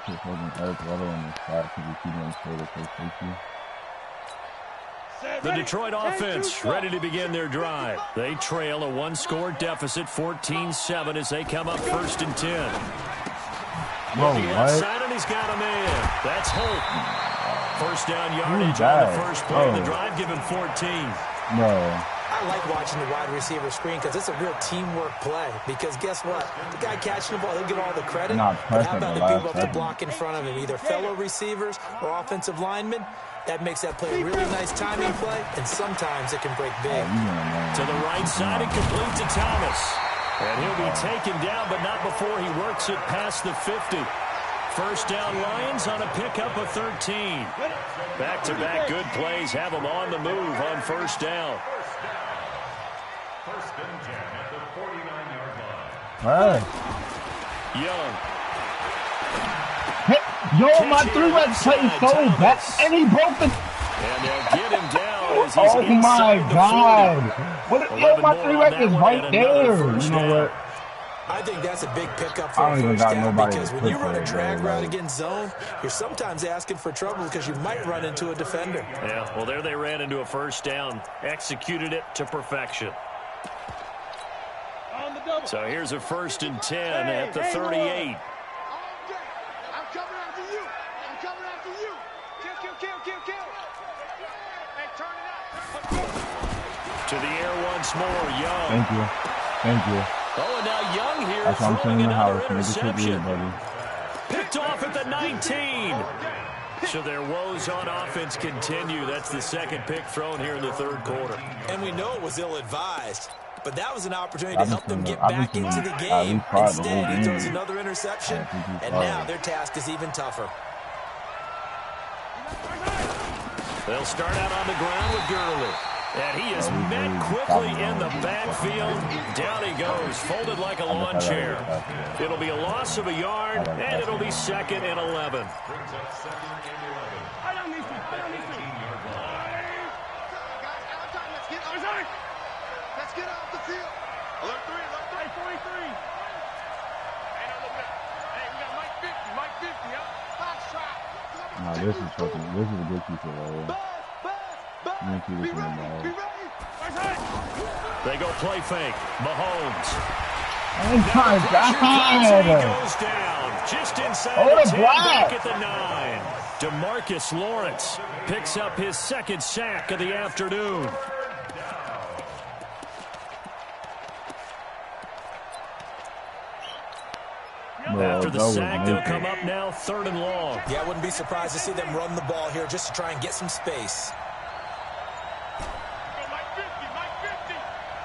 put holding Eric Weddle on the side because we keep him straight at first safety. The Detroit offense ready to begin their drive. They trail a one-score deficit, 14-7, as they come up 1st and 10. Bro, The what? outside, and he's got a man. That's Holt. First down yardage on that? the first play of the Oh. drive, given 14. Bro. I like watching the wide receiver screen because it's a real teamwork play. Because guess what? The guy catching the ball, he'll get all the credit. Not But how pressing about the the people last up to second. block in front of him, either fellow receivers or offensive linemen? That makes that play a really nice timing play, and sometimes it can break big. To the right side and complete to Thomas. And he'll be taken down, but not before he works it past the 50. First down Lions on a pickup of 13. Back-to-back good plays have them on the move on first down. First and 10 at the 49-yard line. Hey. Young. Hey, yo, my three-way play so bad, and he broke the... And they'll get him down as he's Oh my inside the 40. God. What? Yo, 11 my more three-way on that is one right and another there. first You know down. what? I think that's a big pickup I for don't a even first got down nobody because to when you put run a there, drag bro, route like- against zone, you're sometimes asking for trouble because you might run into a defender. Yeah, well, there they ran into a first down. Executed it to perfection. On the double. So here's a 1st and 10 at the 38. All day. I'm coming after you. I'm coming after you. Kill, kill, kill, kill, kill. Hey, turn it out. To the air once more, Young. Thank you. Thank you. Oh, and now Young here That's why I'm throwing saying the another house. Make it keep interception. weird, buddy. Picked off at the 19. So their woes on offense continue. That's the second pick thrown here in the third quarter. And we know it was ill-advised, but that was an opportunity to I've been help them seeing get that. I've back been into seeing the at game. least five the Instead, whole he throws game. another interception, I think he's and five. now their task is even tougher. They'll start out on the ground with Gurley. And he is met quickly in the backfield. Down he goes, folded like a lawn chair. It'll be a loss of a yard, and it'll be 2nd and 11. Brings up 2nd and 11. I don't need to. I don't need to. 18-yard line. Guys, let's get off. Let's get off the field. Alert 3, alert 3. Hey, 43. Hey, no, look at that. Hey, we got Mike 50, Mike 50, huh? Foxtrot. Nah, this is fucking... This is a good piece of right here. Let me see this in the ball. Be ready. They go play fake. Mahomes. Oh Now my the pressure comes and he God! goes down. Just inside Oh, the the 10, block! back at the 9. DeMarcus Lawrence picks up his second sack of the afternoon. Bro, After the that was sack, they'll naked. come up now 3rd and long. Yeah, I wouldn't be surprised to see them run the ball here just to try and get some space. Mike 50, Mike 50.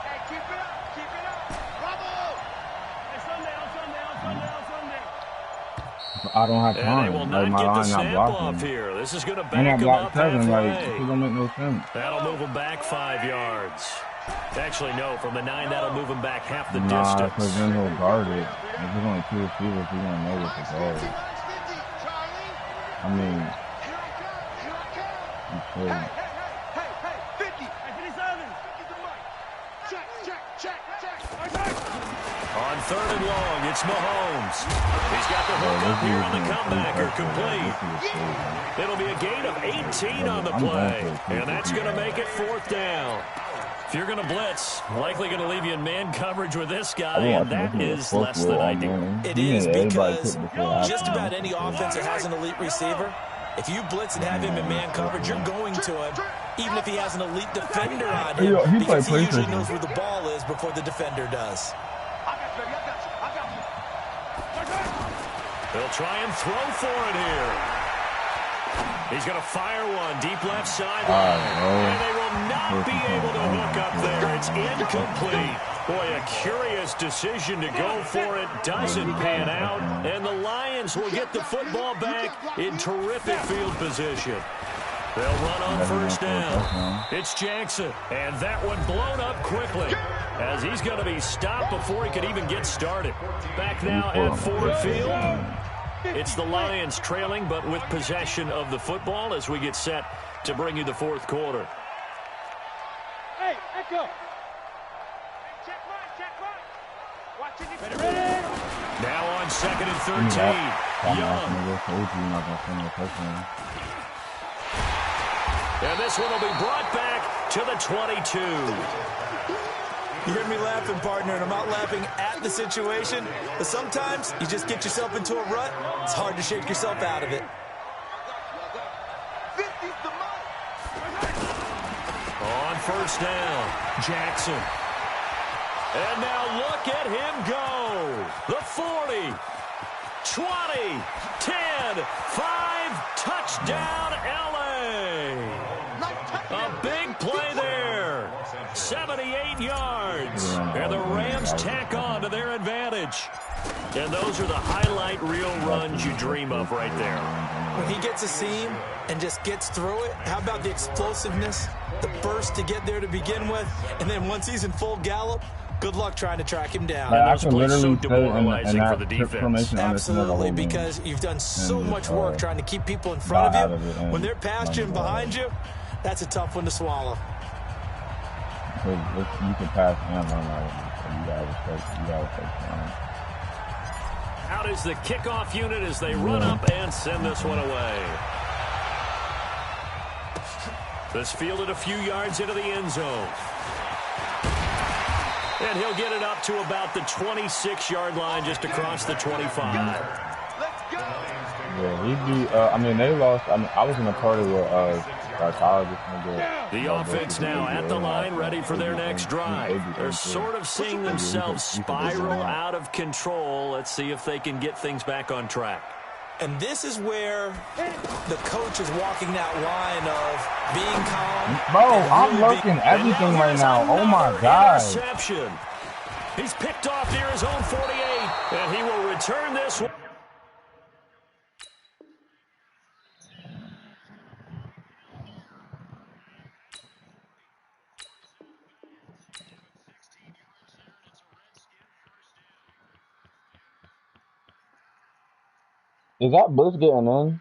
Hey, keep it up, keep it up. Bravo. Hey, Sunday, on Sunday. I don't have And they time. will Like, not my get the line not snap off blocking. here. This is going to And I back him blocked up 7. Like, halfway. it don't make no sense. That'll move him back 5 yards. Actually, no, from the 9, that'll move him back half the Nah, because distance. then he'll guard it. If there's only 2 receivers, he's gonna know what to guard. I mean, Here I come, here I come. you should. Hey, 50. Hey, 57. 50's the mic. Check. On 3rd and long, it's Mahomes. He's got the hook up here on the comebacker, complete. It'll be a gain of 18 on the play, and that's going to make it 4th down. If you're going to blitz, likely going to leave you in man coverage with this guy, and that is less than ideal. It is because just about any offense that has an elite receiver, if you blitz and have him in man coverage, you're going to him, even if he has an elite defender on him, because he usually knows where the ball is before the defender does. I got you. He'll try and throw for it here. He's going to fire one deep left sideline, and they will not be able to hook up there. It's incomplete. Boy, a curious decision to go for it. Doesn't pan out, and the Lions will get the football back in terrific field position. They'll run on 1st down. It's Jackson, and that one blown up quickly as he's going to be stopped before he could even get started. Back now at Ford Field. It's the Lions trailing, but with possession of the football as we get set to bring you the 4th quarter. Hey, Echo. Check mine. Watch it. Ready? Now on 2nd and 13. Young. And this one will be brought back to the 22. You hear me laughing, partner, and I'm not laughing at the situation, but sometimes you just get yourself into a rut. It's hard to shake yourself out of it. 50's the mic. On 1st down, Jackson. And now look at him go. The 40, 20, 10, 5, touchdown LA. A big play there. 78 yards. And the Rams tack on to their advantage. And those are the highlight reel runs you dream of right there. When he gets a seam and just gets through it, how about the explosiveness, the burst to get there to begin with, and then once he's in full gallop, good luck trying to track him down. I Those can plays so literally say demoralizing for the in that defense. formation, Absolutely, because you've done so much work trying to keep people in front of you. When they're past you and behind you, that's a tough one to swallow. You can pass and run out. You gotta respect. Out is the kickoff unit as they run up and send this one away. This fielded a few yards into the end zone. And he'll get it up to about the 26-yard line, just across the 25. Let's go. Yeah, he'd be. I mean, they lost. I mean, I was in a party with psychologists. The offense now at the line, ready for their next drive. They're sort of seeing themselves spiral out of control. Let's see if they can get things back on track. And this is where the coach is walking that line of being calm. Bro, I'm looking everything right now. Oh my God. Interception. He's picked off near his own 48, and he will return this one. Is that blitz getting in?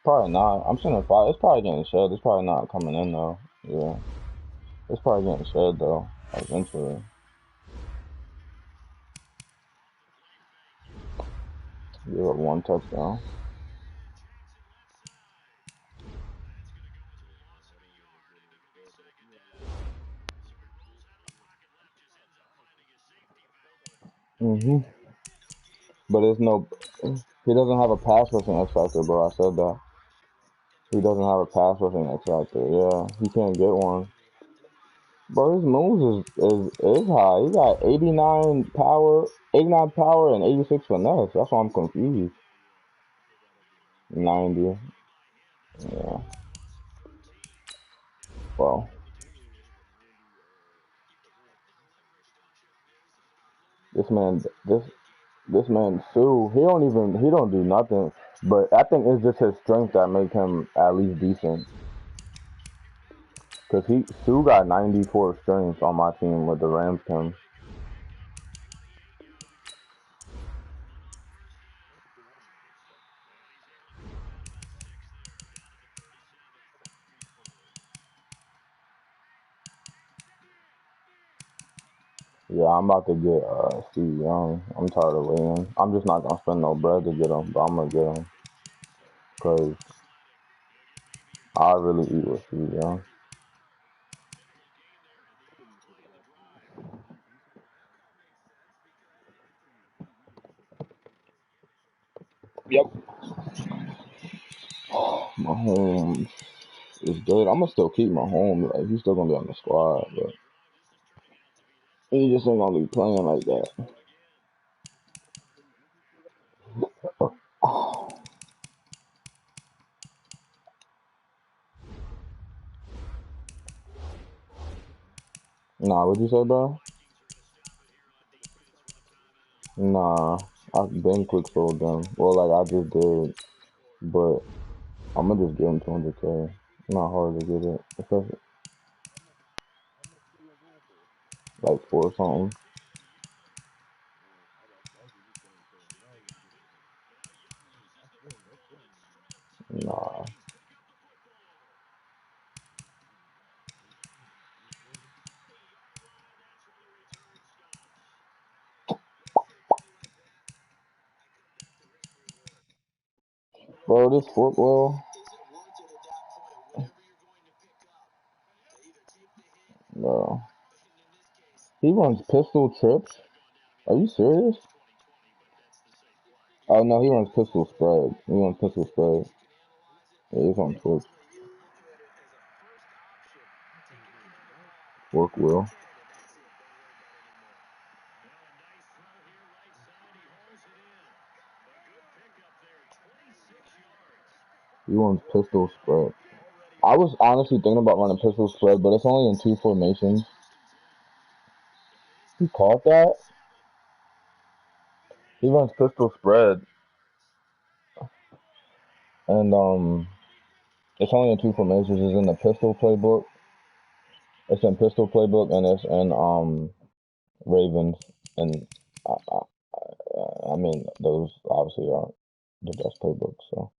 Probably not. I'm seeing a fire. It's probably getting shed. It's probably not coming in though. Yeah. It's probably getting shed though. Eventually. Give up 1 touchdown. Mhm. But it's no. He doesn't have a pass rushing X factor, bro. I said that. He doesn't have a pass rushing X factor. Yeah, he can't get one. Bro, his moves is high. He got 89 power, and 86 finesse. That's why I'm confused. 90. Yeah. Well, this man, this man Sue, he don't do nothing. But I think it's just his strength that make him at least decent. Cause Sue got 94 strength on my team with the Rams team. Yeah, I'm about to get Steve Young. I'm tired of waiting. I'm just not gonna spend no bread to get him, but I'm gonna get him. Cause I really eat with Steve Young. Yep. Mahomes is good. I'm gonna still keep Mahomes. Like he's still gonna be on the squad, but he just ain't gonna be playing like that. Nah, what you say, bro? Nah, I've been quick sold them. Well, like I just did, but I'm gonna just give him 200K. Not hard to get it, especially like for something. Nah, bro, this football, bro. He runs pistol trips. Are you serious? Oh no, he runs pistol spread. He runs pistol spread. Yeah, he's on Twitch. Work will. He runs pistol spread. I was honestly thinking about running pistol spread, but it's only in 2 formations. He caught that. He runs pistol spread, and it's only in 2 formations. It's in the pistol playbook. It's in pistol playbook, and it's in Ravens, and I mean those obviously aren't the best playbooks. So,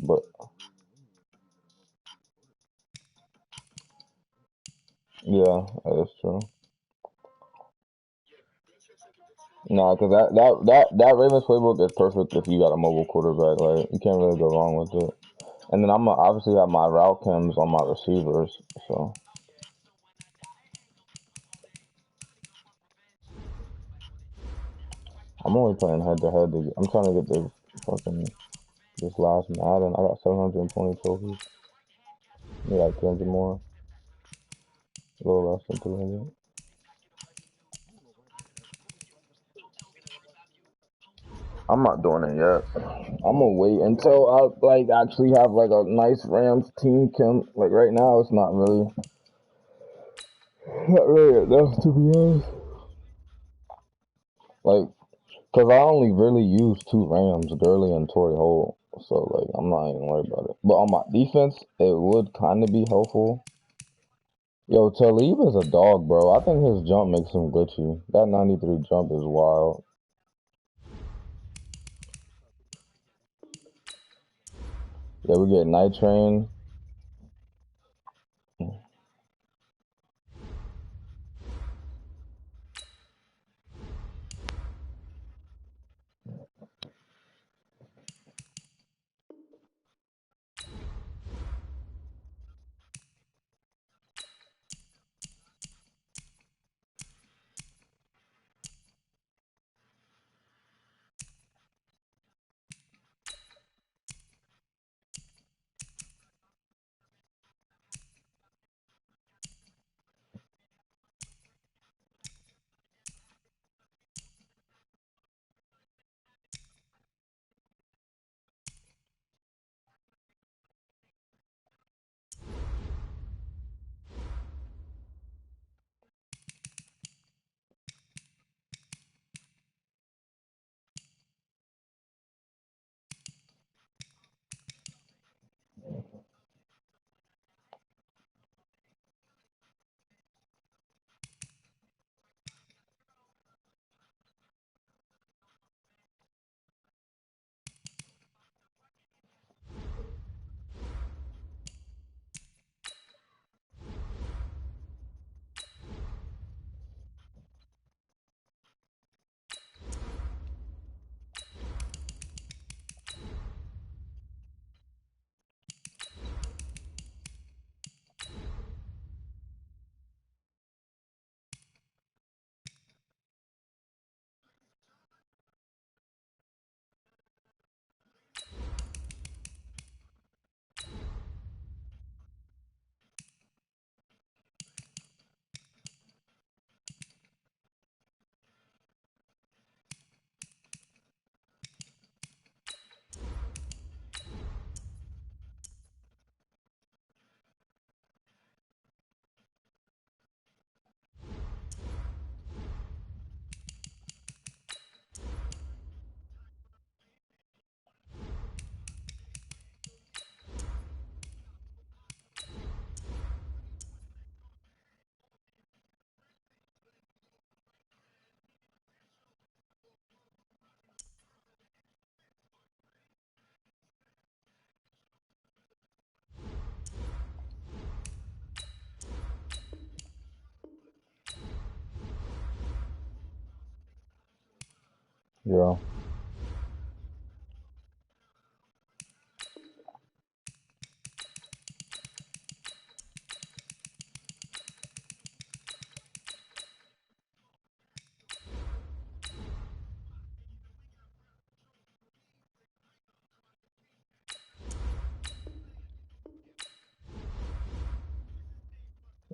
but yeah, that's true. Nah, cause that Ravens playbook is perfect if you got a mobile quarterback. Like you can't really go wrong with it. And then I'm obviously have my route chems on my receivers, so I'm only playing head to head. I'm trying to get this last Madden. I got 720 trophies. Maybe like 200 more, a little less than 300. I'm not doing it yet. I'm gonna wait until I like actually have like a nice Rams team. Like right now, it's not really enough to be honest. Like, cause I only really use 2 Rams, Gurley and Torrey Holt. So like, I'm not even worried about it. But on my defense, it would kind of be helpful. Yo, Talib is a dog, bro. I think his jump makes him glitchy. That 93 jump is wild. Yeah, we get Night Train. Yeah.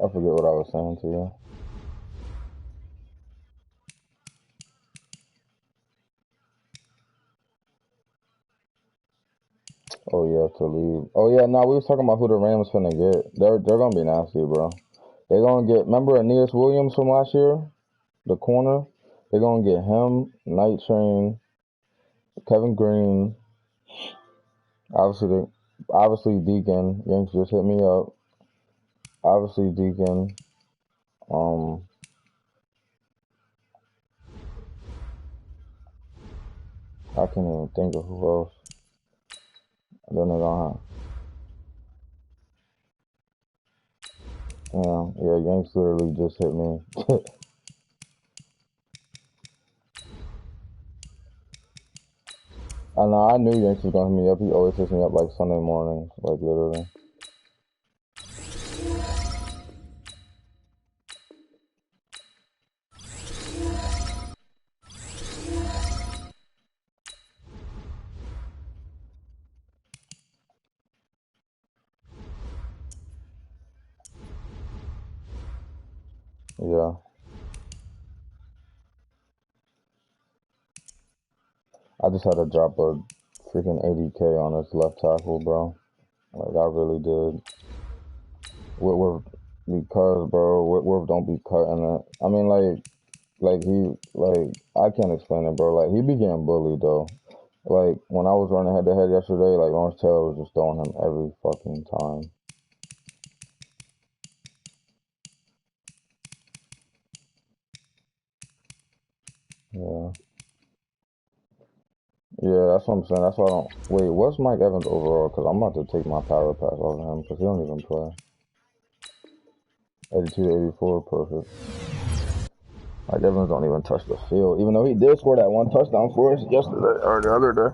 I forget what I was saying to you. Oh yeah, to leave. Oh yeah, no, we was talking about who the Rams finna get. They're gonna be nasty, bro. They gonna get. Remember Aeneas Williams from last year, the corner. They're gonna get him, Night Train, Kevin Green. Obviously Deacon. Yanks just hit me up. Obviously Deacon. I can't even think of who else. Then they're gonna have. Yeah, Yanks literally just hit me. I know, I knew Yanks was gonna hit me up. He always hits me up like Sunday mornings, like literally. Yeah. I just had to drop a freaking 80K on his left tackle, bro. Like, I really did. Whitworth, because, bro, Whitworth don't be cutting it. I mean, I can't explain it, bro. Like, he be getting bullied, though. Like, when I was running head-to-head yesterday, like, Lawrence Taylor was just throwing him every fucking time. Yeah. Yeah, that's what I'm saying. That's why I don't... Wait, what's Mike Evans overall? Because I'm about to take my power pass off of him, because he don't even play. 82 84, perfect. Mike Evans don't even touch the field, even though he did score that one touchdown for us yesterday, or the other day.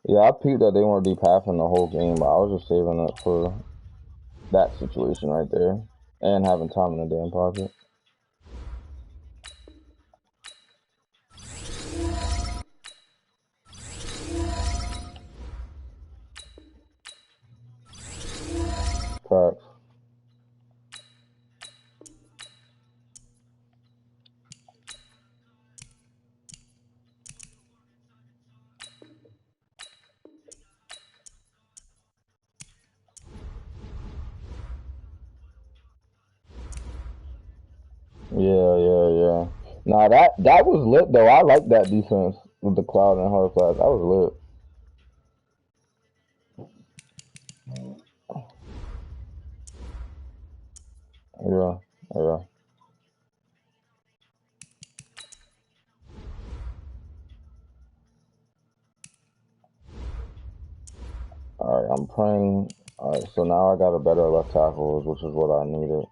Yeah, I peeped that they weren't deep halving the whole game, but I was just saving it for that situation right there. And having time in the damn pocket. Facts. Yeah. Nah, that was lit though. I like that defense with the Cloud and Hard Flash. That was lit. Yeah. Alright, I'm praying. Alright, so now I got a better left tackle, which is what I needed.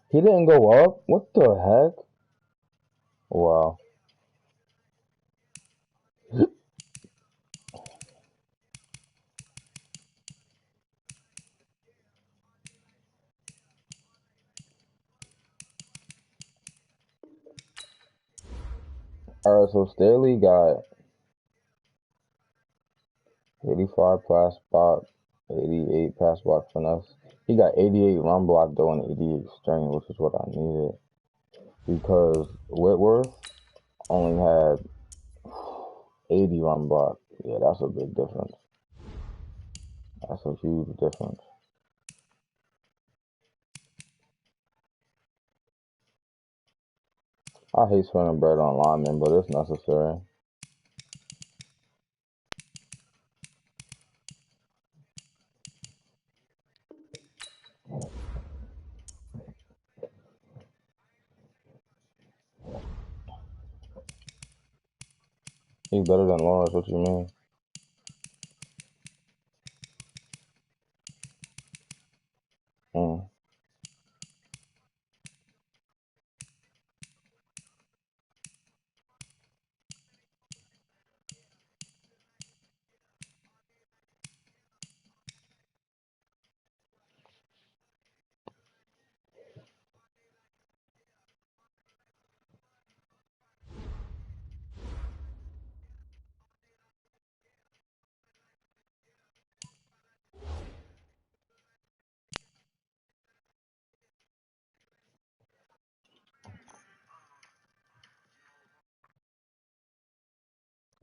He didn't go up? What the heck? Wow. Alright, so Staley got 85 pass block, 88 pass block finesse. He got 88 run block though and 88 string, which is what I needed. Because Whitworth only had 80 run block. Yeah, that's a big difference. That's a huge difference. I hate spending bread on linemen, but it's necessary. He's better than Lawrence, what you mean?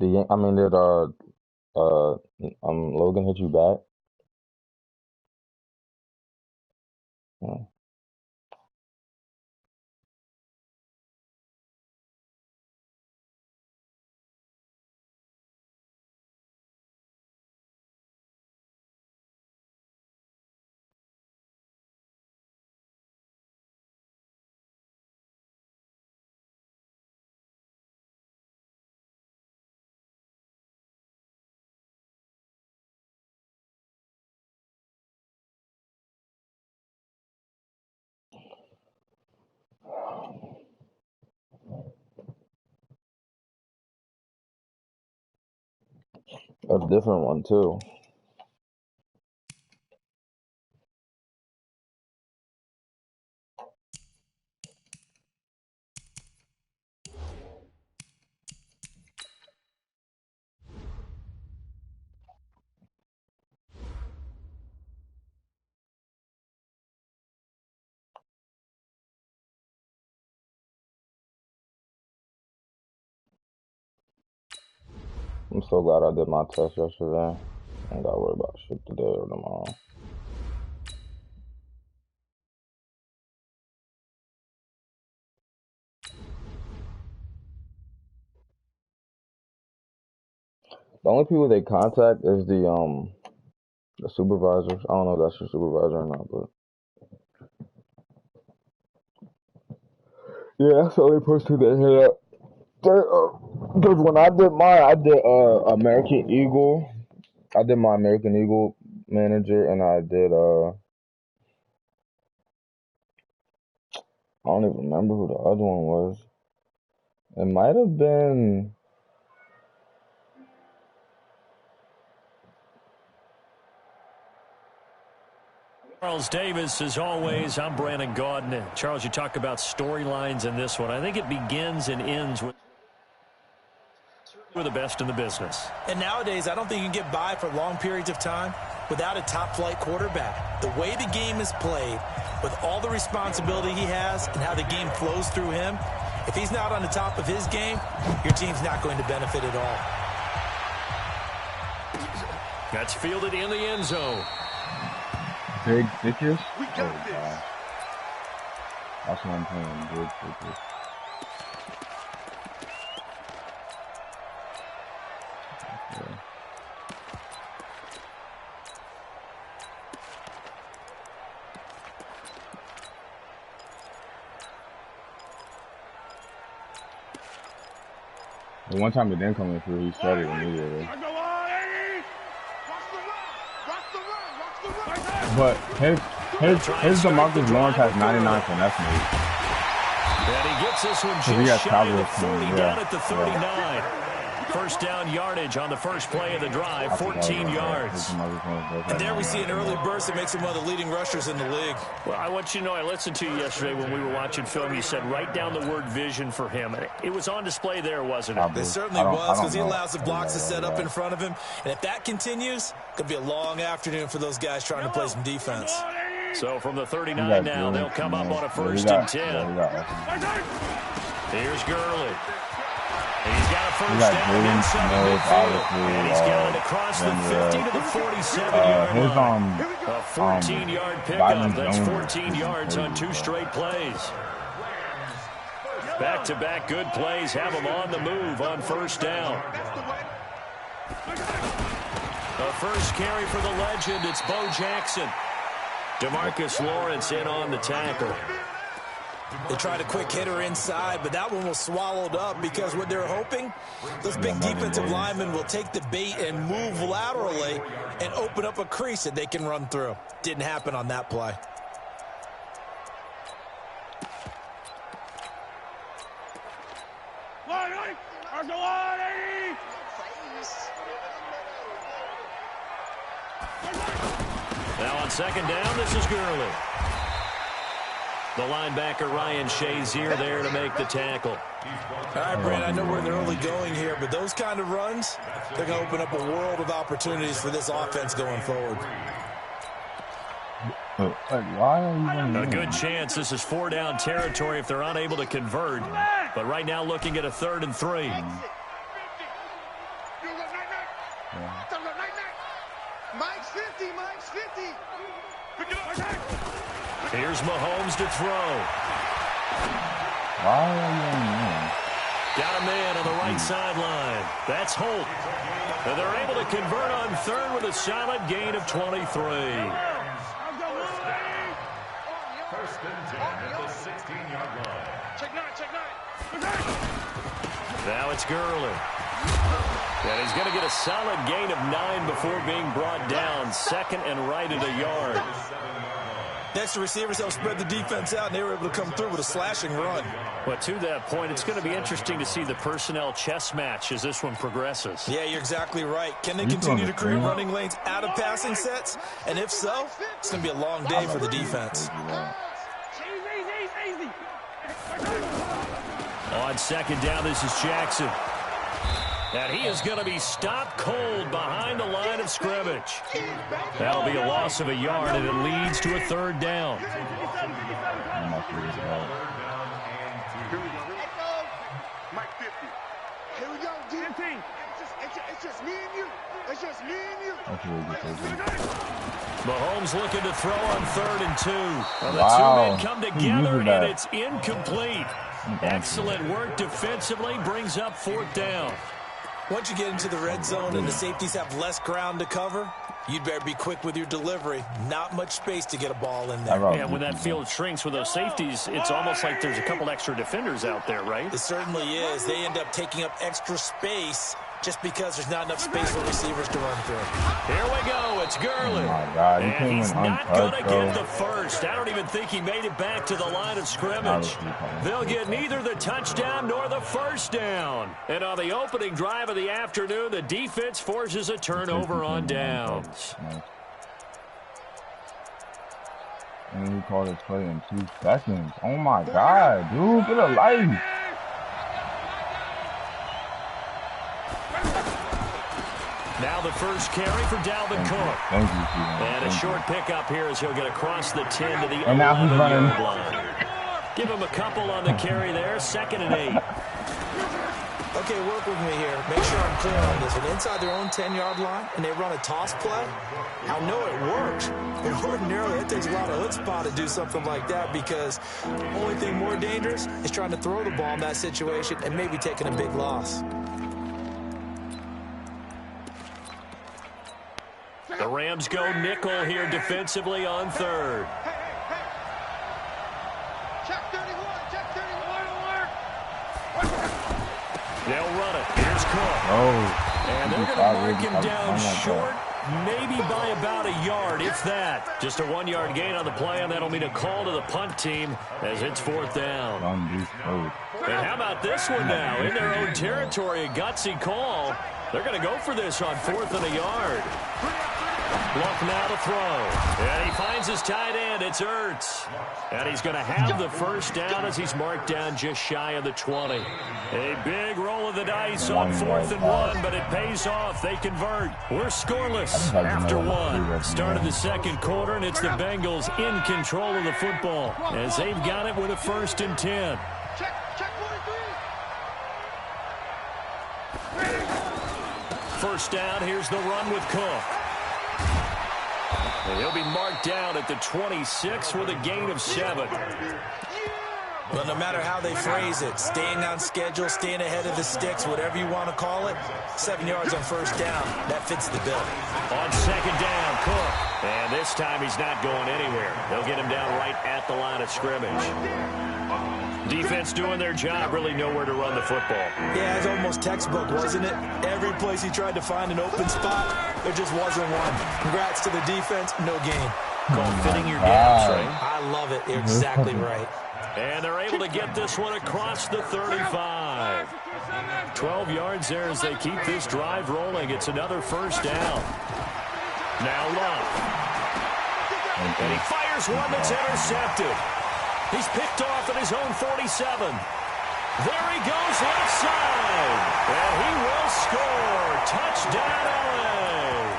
Did Logan hit you back? Hmm. A different one too. I'm so glad I did my test yesterday. I ain't gotta worry about shit today or tomorrow. The only people they contact is the supervisors. I don't know if that's your supervisor or not, but yeah, that's the only person they hit up. Because when I did mine, I did American Eagle. I did my American Eagle manager, and I did I don't even remember who the other one was. It might have been. Charles Davis, as always, I'm Brandon Gaudin. Charles, you talk about storylines in this one. I think it begins and ends with the best in the business. And nowadays, I don't think you can get by for long periods of time without a top-flight quarterback. The way the game is played, with all the responsibility he has and how the game flows through him, if he's not on the top of his game, your team's not going to benefit at all. That's fielded in the end zone. Big Dickish? We got this. That's what I'm playing, Big Dickish. Okay. The one time it didn't come in through, he started immediately. But his DeMarcus Lawrence has 99 finesse moves. And he gets this one just shy of the 40, down at the 39. First down yardage on the first play of the drive, 14 yards. And there we see an early burst that makes him one of the leading rushers in the league. Well, I want you to know, I listened to you yesterday when we were watching film. You said write down the word vision for him. It was on display there, wasn't it? It certainly was, because he allows the blocks to set up in front of him. And if that continues, it could be a long afternoon for those guys trying to play some defense. So from the 39 now, they'll come up on a 1st and 10. Here's Gurley. And he's got a first down inside midfield. And he's got it across the 50 to the 47-yard line. A 14-yard pickup. That's 14 yards on 2 straight plays. Back-to-back good plays have them on the move on first down. A first carry for the legend. It's Bo Jackson. DeMarcus Lawrence in on the tackle. They tried a quick hitter inside, but that one was swallowed up because what they're hoping, those big defensive linemen will take the bait and move laterally and open up a crease that they can run through. Didn't happen on that play. Now on second down, this is Gurley. The linebacker, Ryan Shazier, there to make the tackle. All right, Brent, I know we're in the early going here, but those kind of runs, they're going to open up a world of opportunities for this offense going forward. Why are you A good chance this is 4-down territory if they're unable to convert. But right now looking at a 3rd and 3. Mike's 50, Mike's 50. Here's Mahomes to throw. Why are you on me? Got a man on the right sideline. That's Holt. And they're able to convert on third with a solid gain of 23. First and 10 at the 16-yard line. Check nine. Now it's Gurley. And he's going to get a solid gain of 9 before being brought down. Second and right at a yard. Next, the receivers helped spread the defense out, and they were able to come through with a slashing run. But to that point, it's going to be interesting to see the personnel chess match as this one progresses. Yeah, you're exactly right. Can they continue to create running lanes out of passing sets? And if so, it's going to be a long day for the defense. On second down, this is Jackson. And he is going to be stopped cold behind the line of scrimmage. That'll be a loss of a yard, and it leads to a third down. Here we go. Mike 50. Here we go, D. It's just me and you. It's just me and you. Mahomes looking to throw on 3rd and 2. Well, the Wow. two men come together, and it's incomplete. Excellent work defensively, brings up 4th down. Once you get into the red zone and the safeties have less ground to cover, you'd better be quick with your delivery. Not much space to get a ball in there. And when that field shrinks with those safeties, it's almost like there's a couple extra defenders out there, right? It certainly is. They end up taking up extra space just because there's not enough space for receivers to run through. Here we go. It's Gurley. Oh, my God. He And came he's in not going to untouched, bro. get the first. I don't even think he made it back to the line of scrimmage. They'll get neither the touchdown nor the first down. And on the opening drive of the afternoon, the defense forces a turnover on downs. And he called his play in 2 seconds. Oh, my God, dude. Get a life. Now the first carry for Dalvin Cook. Thank you, Steven. And a short pickup here as he'll get across the 10 to the And now he's 11-yard running. line. Give him a couple on the carry there. 2nd and 8. Okay, work with me here. Make sure I'm clear on this. When inside their own 10-yard line and they run a toss play, I know it works. But ordinarily, it takes a lot of chutzpah to do something like that because the only thing more dangerous is trying to throw the ball in that situation and maybe taking a big loss. The Rams go nickel here defensively on 3rd. Check 31. Check 31. They'll run it. Here's Cook. Oh. And they're going to mark him down short, maybe by about a yard, if that. Just a 1-yard gain on the play, and that'll mean a call to the punt team as it's 4th down. And how about this one now? In their own territory, a gutsy call. They're going to go for this on 4th and a yard. Luck now to throw. And he finds his tight end. It's Ertz. And he's going to have the first down as he's marked down just shy of the 20. A big roll of the dice on 4th and 1, but it pays off. They convert. We're scoreless after 1. Start of the 2nd quarter, and it's the Bengals in control of the football as they've got it with a 1st and 10. Check 43. First down, here's the run with Cook. And he'll be marked down at the 26 with a gain of 7. But no matter how they phrase it, staying on schedule, staying ahead of the sticks, whatever you want to call it, 7 yards on first down, that fits the bill. On 2nd down, Cook. And this time he's not going anywhere. They'll get him down right at the line of scrimmage. Defense doing their job, really nowhere to run the football. Yeah, it's almost textbook, wasn't it? Every place he tried to find an open spot, there just wasn't one. Congrats to the defense, no gain. Called fitting your gaps, right? I love it. You're exactly right. And they're able to get this one across the 35. 12 yards there as they keep this drive rolling. It's another first down. Now Luck. And he fires one that's intercepted. He's picked off at his own 47. There he goes left side. And he will score. Touchdown, LA.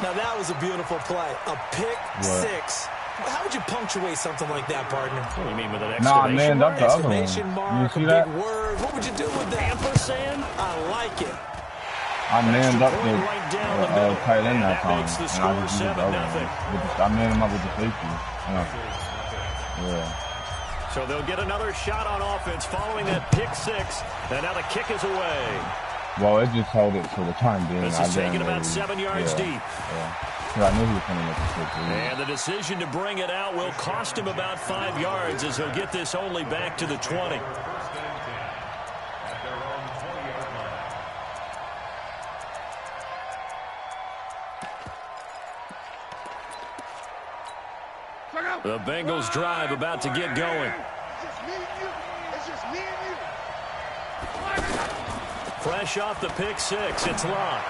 Now that was a beautiful play. A pick six How would you punctuate something like that, partner? What do you mean with an Nah, exclamation man, that's the mark? other one. Exclamation mark, You see a that? big word. What would you do with that? Ampersand? I like it. I manned up the Right down the middle. tight end that That time, makes the and I score just used the other 7-0. one. I manned him up with the safety. Yeah. So they'll get another shot on offense following that pick six. And now the kick is away. Well, it just held it for the time being. This is taken about 7 yards deep. Yeah. Because I knew he was coming up the six. And the decision to bring it out will cost him about 5 yards as he'll get this only back to the 20. The Bengals drive about to get going. Fresh off the pick six, it's Locke.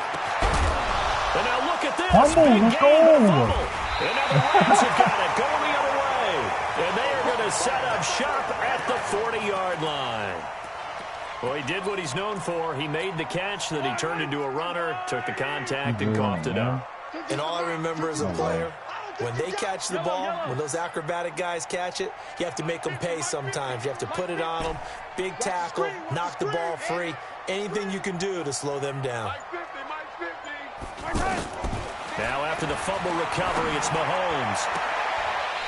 And now look at this. Fumble, Big let's gain, go. the fumble. And now the Rams have got it going the other way. And they are going to set up shop at the 40-yard line. Well, he did what he's known for. He made the catch, then he turned into a runner, took the contact, and coughed it up. And all I remember as a player, when they catch the ball, when those acrobatic guys catch it, you have to make them pay sometimes. You have to put it on them, big tackle, knock the ball free, anything you can do to slow them down. Now after the fumble recovery, it's Mahomes.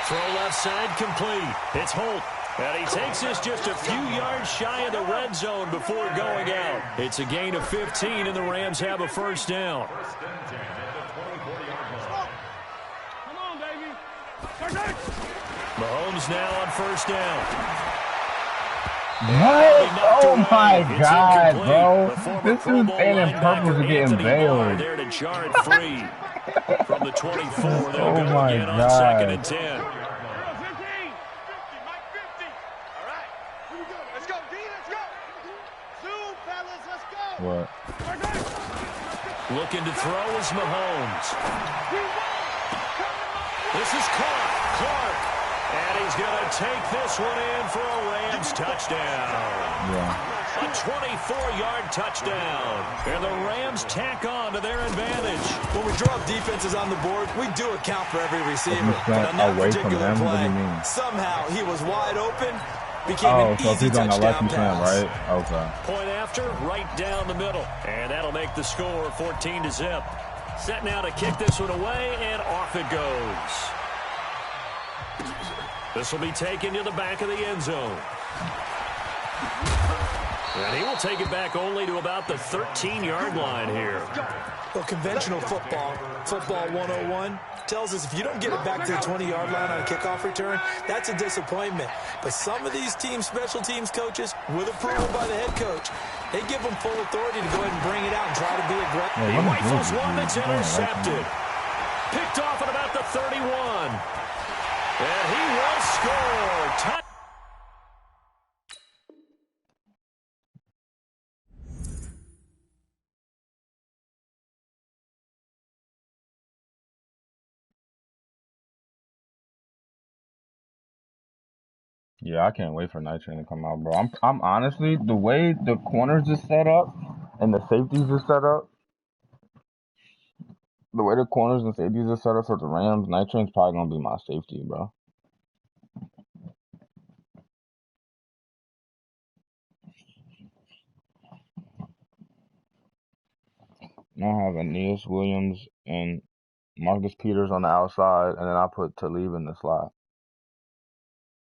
Throw left side complete. It's Holt. And he takes this just a few yards shy of the red zone before going out. It's a gain of 15, and the Rams have a first down. Mahomes now on first down. What? Oh my God, bro. This dude's staying in purple to getting veiled. There to jar it free. From the 24, they'll Oh go my again on God. 2nd and 10. What? Looking to throw is Mahomes. This is Clark. And he's going to take this one in for a Rams touchdown. Yeah. A 24-yard touchdown. And the Rams tack on to their advantage. When we drop defenses on the board, we do account for every receiver. you stand But on that away from particular them, what do play, you mean? somehow he was wide open, became Oh, an so if easy he's on the left, touchdown you can't, pass. right? Okay. Point after, right down the middle. And that'll make the score 14-0. Set now to kick this one away, and off it goes. This will be taken to the back of the end zone. And he will take it back only to about the 13-yard line here. Well, conventional football 101, tells us if you don't get it back to the 20-yard line on a kickoff return, that's a disappointment. But some of these team special teams coaches, with approval by the head coach, they give them full authority to go ahead and bring it out and try to be aggressive. He rifles one that's intercepted. Picked off at about the 31. And he will score. Yeah, I can't wait for Night Train to come out, bro. I'm honestly, the way the corners is set up and the safeties are set up, the way the corners and safeties are set up for the Rams, Night Train's probably gonna be my safety, bro. And I have Aeneas Williams and Marcus Peters on the outside, and then I put Talib in the slot.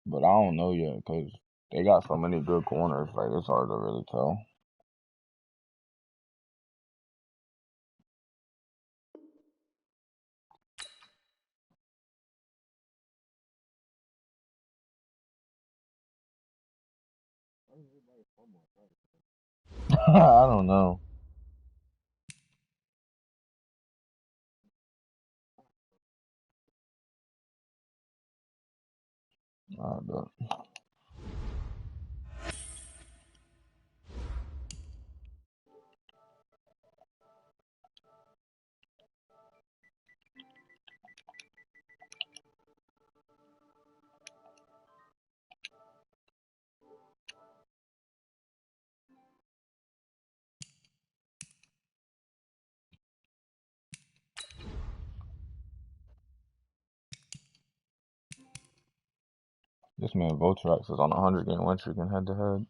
But I don't know yet, because they got so many good corners, like, it's hard to really tell. I don't know. I don't. This man Votrax is on a 100-game win streak in head-to-head.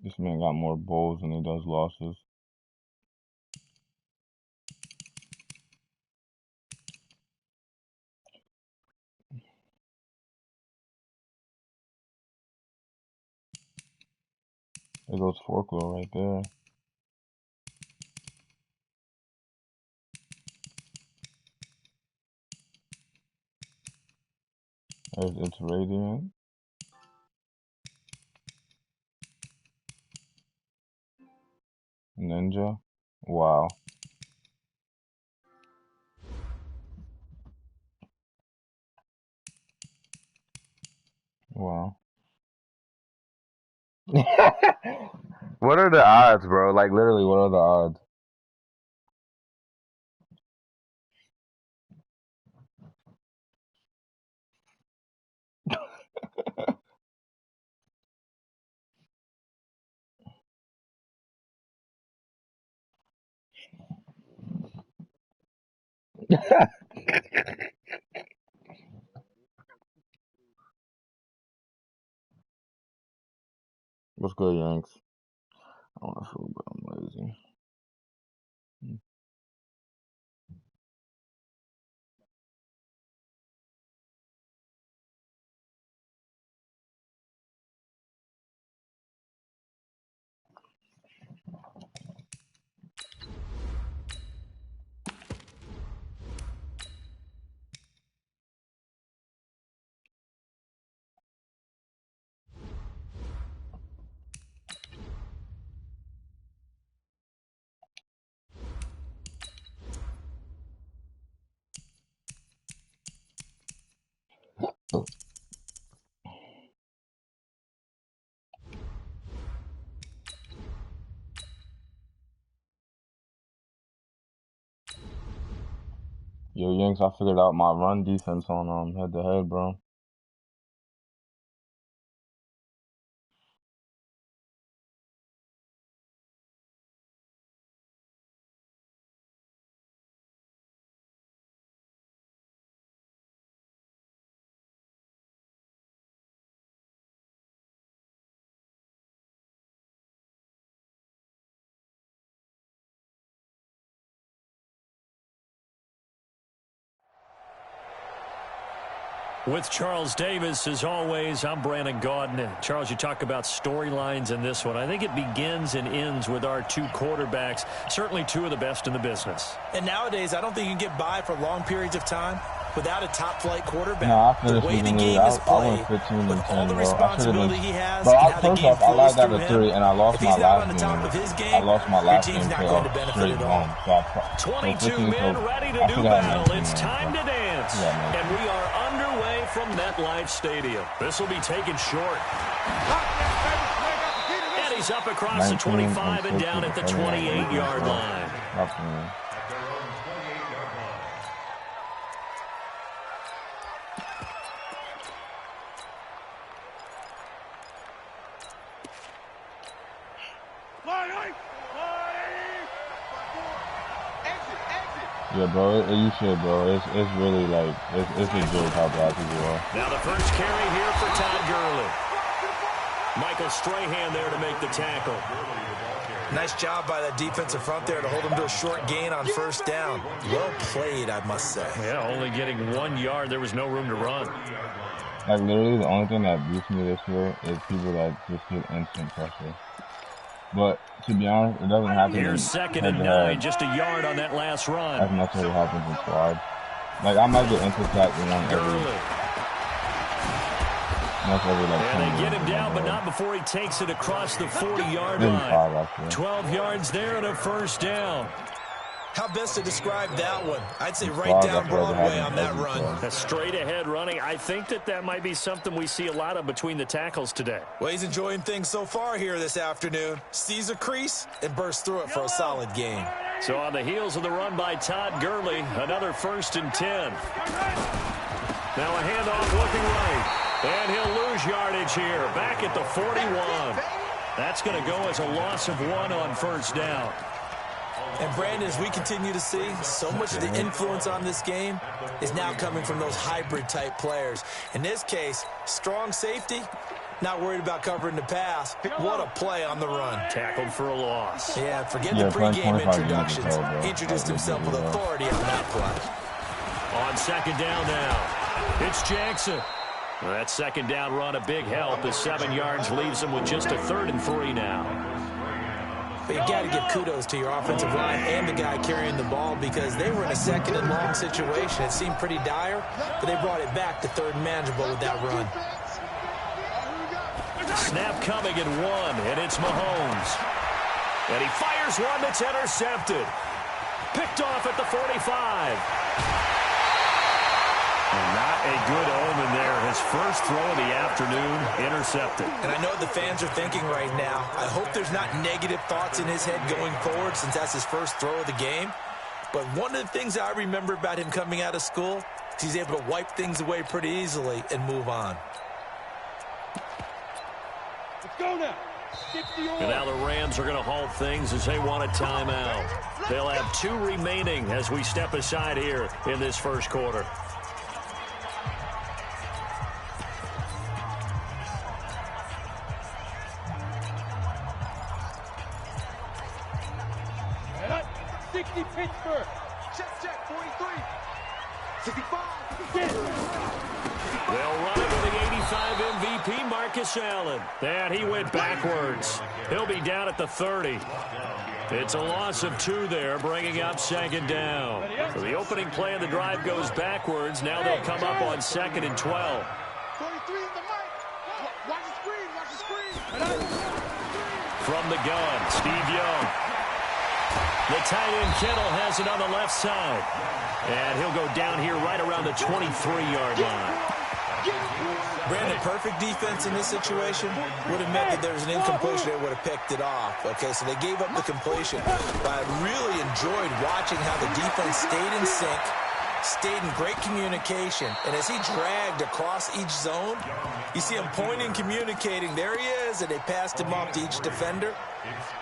This man got more bowls than he does losses. There goes Forklow right there. It's Radiant. Ninja. Wow. Wow. What are the odds, bro? Like, literally, what are the odds? What's good, Yanks? I want to food, but I'm lazy. Yo, Yanks, I figured out my run defense on head-to-head, bro. With Charles Davis, as always, I'm Brandon Gaudin. Charles, you talk about storylines in this one. I think it begins and ends with our two quarterbacks, certainly two of the best in the business. And nowadays, I don't think you can get by for long periods of time without a top-flight quarterback. No, I the finished way the the game is played, I went 15 with and 10, all the bro. responsibility he has, Bro, and how the first game off, I flows logged out through to him, 3, and I lost if my he's not on last the top game. of his game, I lost my last your game team's not to going to benefit straight at all. home. So 22 men ready to do battle. It's time to dance. And we are underway from MetLife Stadium. This will be taken short. And he's up across the 25 and down at the 28-yard line. Yeah, bro, you should, bro. It's really like, it's a joke how bad people are. Now the first carry here for Todd Gurley. Michael Strahan there to make the tackle. Nice job by that defensive front there to hold him to a short gain on first down. Well played, I must say. Yeah, only getting 1 yard. There was no room to run. Like, literally, the only thing that beats me this year is people that just get instant pressure. But, to be honest, it doesn't happen. Here's second and 9, just a yard on that last run. As much as it happens in squad. Like, I might get intercepted in one every. And they get him down, but not before he takes it across the 40-yard line. 12 yards there and a first down. How best to describe that one? I'd say right down Broadway on that run. That's straight ahead running. I think that might be something we see a lot of between the tackles today. Well, he's enjoying things so far here this afternoon. Sees a crease and bursts through it for a solid gain. So on the heels of the run by Todd Gurley, another 1st and 10. Now a handoff looking right. And he'll lose yardage here, back at the 41. That's going to go as a loss of 1 on first down. And Brandon, as we continue to see, so much of the influence on this game is now coming from those hybrid-type players. In this case, strong safety, not worried about covering the pass. What a play on the run. Tackled for a loss. Yeah, forget the pregame introductions. He introduced himself with authority on that play. On second down now, it's Jackson. Well, that second down run, a big help as 7 yards leaves him with just a 3rd and 3 now. But you got to give kudos to your offensive line and the guy carrying the ball because they were in a 2nd and long situation. It seemed pretty dire, but they brought it back to 3rd and manageable with that run. Snap coming at 1, and it's Mahomes. And he fires one that's intercepted. Picked off at the 45. And not a good omen there. His first throw of the afternoon, intercepted. And I know the fans are thinking right now, I hope there's not negative thoughts in his head going forward since that's his first throw of the game. But one of the things I remember about him coming out of school is he's able to wipe things away pretty easily and move on. Let's go now. And now the Rams are going to halt things as they want a timeout. They'll have 2 remaining as we step aside here in this first quarter. Pittsburgh. Check, 43. 65. They'll run it with the 85 MVP, Marcus Allen. And he went backwards. He'll be down at the 30. It's a loss of 2 there, bringing up 2nd down. So the opening play of the drive goes backwards. Now they'll come up on 2nd and 12. 43 is the mic. Watch the screen. From the gun, Steve Young. The tight end Kittle has it on the left side. And he'll go down here right around the 23-yard line. Brandon, perfect defense in this situation would have meant that there was an incompletion. They would have picked it off. Okay, so they gave up the completion. But I really enjoyed watching how the defense stayed in sync, stayed in great communication. And as he dragged across each zone, you see him pointing, communicating. There he is, and they passed him off to each defender.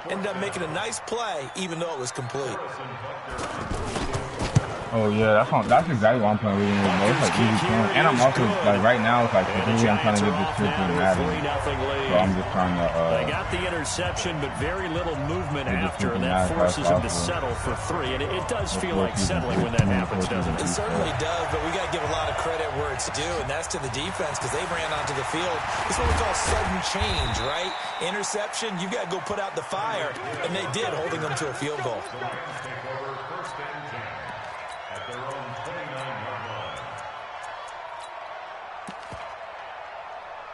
Ended up making a nice play, even though it was complete. Oh yeah, that's exactly what I'm playing with. It's like easy killing, and I'm also like right now it's like completely I'm trying to get this 15 Madden, so I'm just trying to. They got the interception, but very little movement after, and that forces him to settle for 3. And it does feel like settling when that happens, doesn't it? It certainly does, but we got to give a lot of credit where it's due, and that's to the defense because they ran onto the field. It's what we call sudden change, right? Interception, you got to go put out the fire, and they did, holding them to a field goal.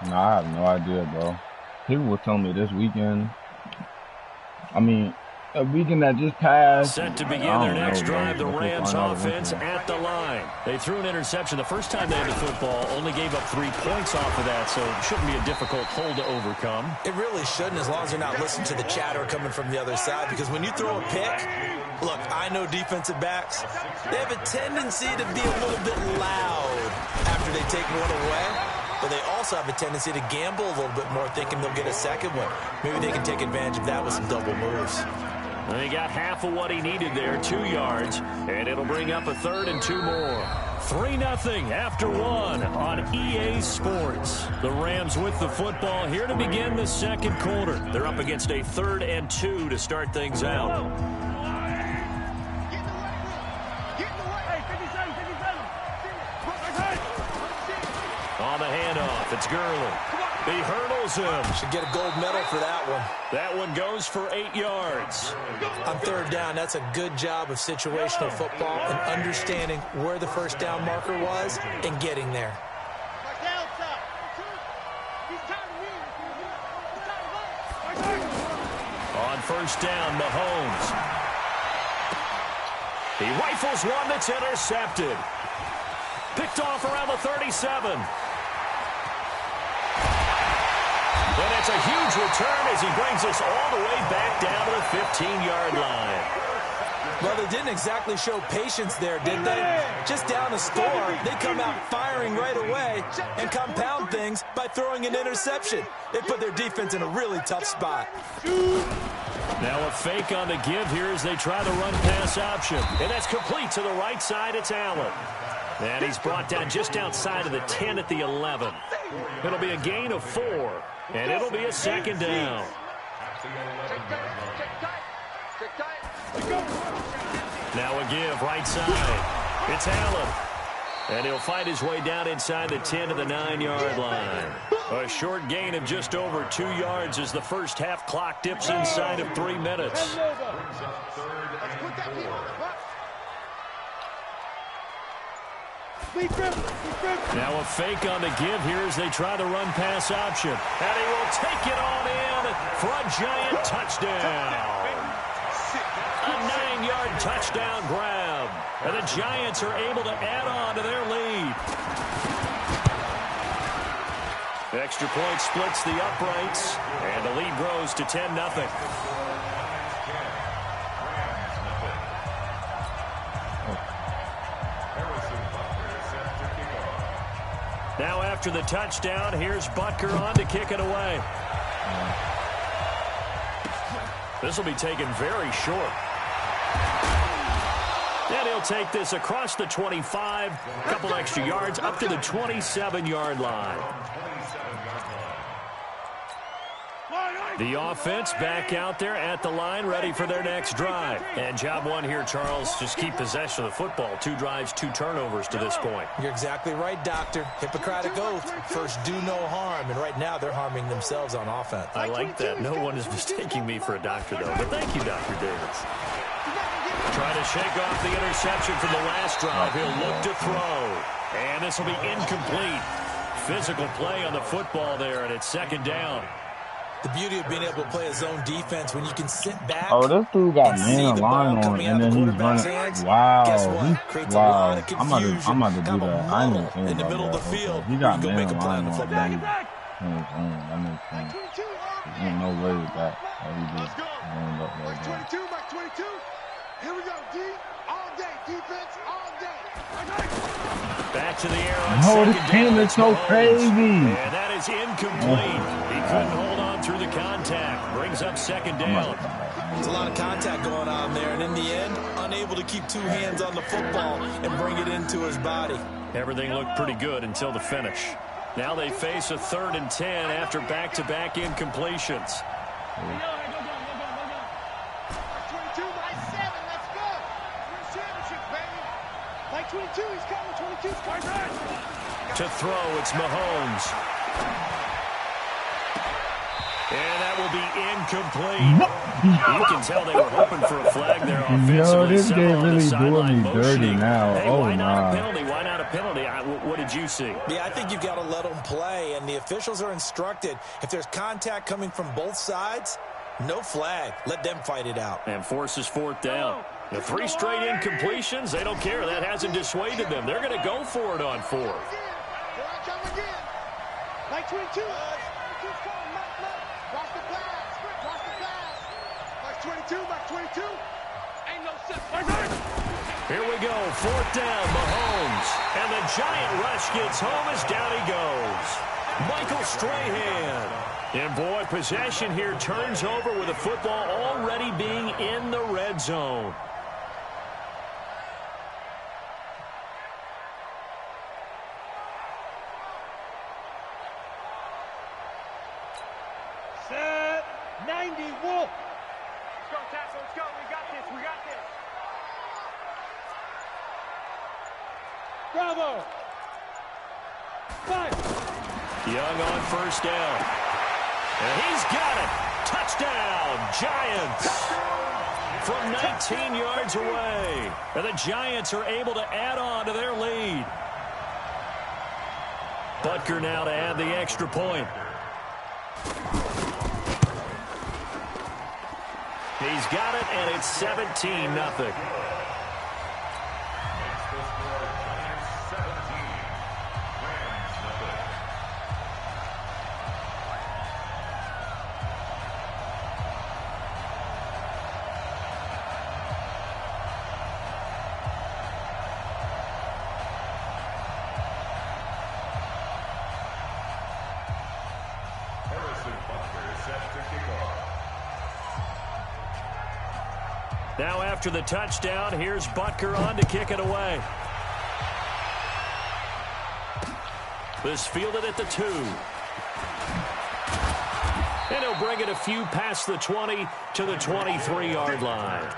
No, I have no idea, bro. People were telling me this weekend. I mean, a weekend that just passed. Set to begin their next drive, the Rams offense at the line. They threw an interception the first time they had the football, only gave up 3 points off of that, so it shouldn't be a difficult hole to overcome. It really shouldn't, as long as they're not listening to the chatter coming from the other side, because when you throw a pick, look, I know defensive backs, they have a tendency to be a little bit loud after they take one away. But they also have a tendency to gamble a little bit more, thinking they'll get a second one. Maybe they can take advantage of that with some double moves. And he got half of what he needed there, 2 yards, and it'll bring up a 3rd and 2 more. 3-0 after 1 on EA Sports. The Rams with the football here to begin the second quarter. They're up against a 3rd and 2 to start things out. On the handoff, it's Gurley. He hurdles him. Should get a gold medal for that one. That one goes for 8 yards. On 3rd down, that's a good job of situational football and understanding where the first down marker was and getting there. On 1st down, Mahomes. He rifles one that's intercepted. Picked off around the 37. And it's a huge return as he brings us all the way back down to the 15-yard line. Well, they didn't exactly show patience there, did they? Just down a score, they come out firing right away and compound things by throwing an interception. They put their defense in a really tough spot. Now a fake on the give here as they try the run-pass option. And that's complete to the right side. It's Allen. And he's brought down just outside of the 10 at the 11. It'll be a gain of 4. And it'll be a second down. Now a give right side. It's Allen. And he'll fight his way down inside the 10 to the 9-yard line. A short gain of just over 2 yards as the first half clock dips inside of 3 minutes. Now a fake on the give here as they try the run-pass option. And he will take it on in for a giant touchdown. A 9-yard touchdown grab. And the Giants are able to add on to their lead. The extra point splits the uprights, and the lead grows to 10-0. Now after the touchdown, here's Butker on to kick it away. This will be taken very short. And he'll take this across the 25, a couple extra yards, up to the 27-yard line. The offense back out there at the line, ready for their next drive. And job one here, Charles, just keep possession of the football. 2 drives, 2 turnovers to this point. You're exactly right, Doctor. Hippocratic oath. First, do no harm. And right now, they're harming themselves on offense. I like that. No one is mistaking me for a doctor, though. But thank you, Dr. Davis. Trying to shake off the interception from the last drive. He'll look to throw. And this will be incomplete. Physical play on the football there, and it's second down. The beauty of being able to play a zone defense when you can sit back. Oh, this dude got man line on, and then he's running. Wow, wow. I'm about to do that. I ain't even saying in the middle of the field. He got man line on. That makes sense. There ain't no way with that. He just ran up like that. 22, Mike 22. Here we go, D. All day. Defense all day. Back to the air on second down. This team is so crazy. And that is incomplete. He couldn't hold on through the contact. Brings up second down. There's a lot of contact going on there, and in the end, unable to keep 2 hands on the football and bring it into his body. Everything looked pretty good until the finish. Now they face a 3rd and 10 after back-to-back incompletions. To throw, it's Mahomes. And that will be incomplete. You can tell they were hoping for a flag there offensively. Yo, this game really doing me dirty now. Hey, oh, why not my. a penalty? Why not a penalty? What did you see? Yeah, I think you've got to let them play, and the officials are instructed. If there's contact coming from both sides, no flag. Let them fight it out. And forces 4th down. The 3 straight incompletions, they don't care. That hasn't dissuaded them. They're going to go for it on 4th. Like 22. Watch the pass. Watch the pass. Like 22. Like 22. Ain't no set. Here we go. 4th down. Mahomes. And the giant rush gets home as down he goes. Michael Strahan. And boy, possession here turns over with the football already being in the red zone. Set 90 Wolf. Let's go, Tassel. Let's go. We got this. We got this. Bravo. 5. Young on 1st down. And he's got it. Touchdown, Giants. From 19 yards away. And the Giants are able to add on to their lead. Butker now to add the extra point. He's got it, and it's 17-0. Now after the touchdown, here's Butker on to kick it away. This fielded at the 2. And he'll bring it a few past the 20 to the 23-yard line.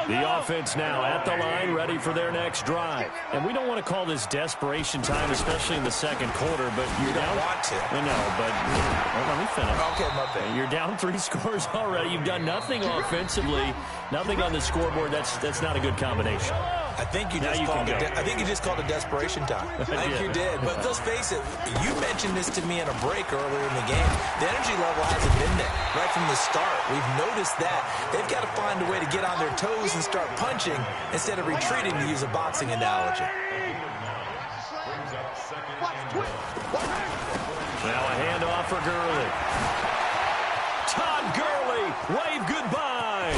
The offense now at the line, ready for their next drive. And we don't want to call this desperation time, especially in the second quarter, but you're down. Want to. I know, but let me finish. Okay, my bad. You're down 3 scores already. You've done nothing offensively, nothing on the scoreboard. That's not a good combination. I think you just called it desperation time. I think you did. But let's face it, you mentioned this to me in a break earlier in the game. The energy level hasn't been there right from the start. We've noticed that. They've got to find a way to get on their toes and start punching instead of retreating, to use a boxing analogy. Now a handoff for Gurley. Todd Gurley, wave goodbye.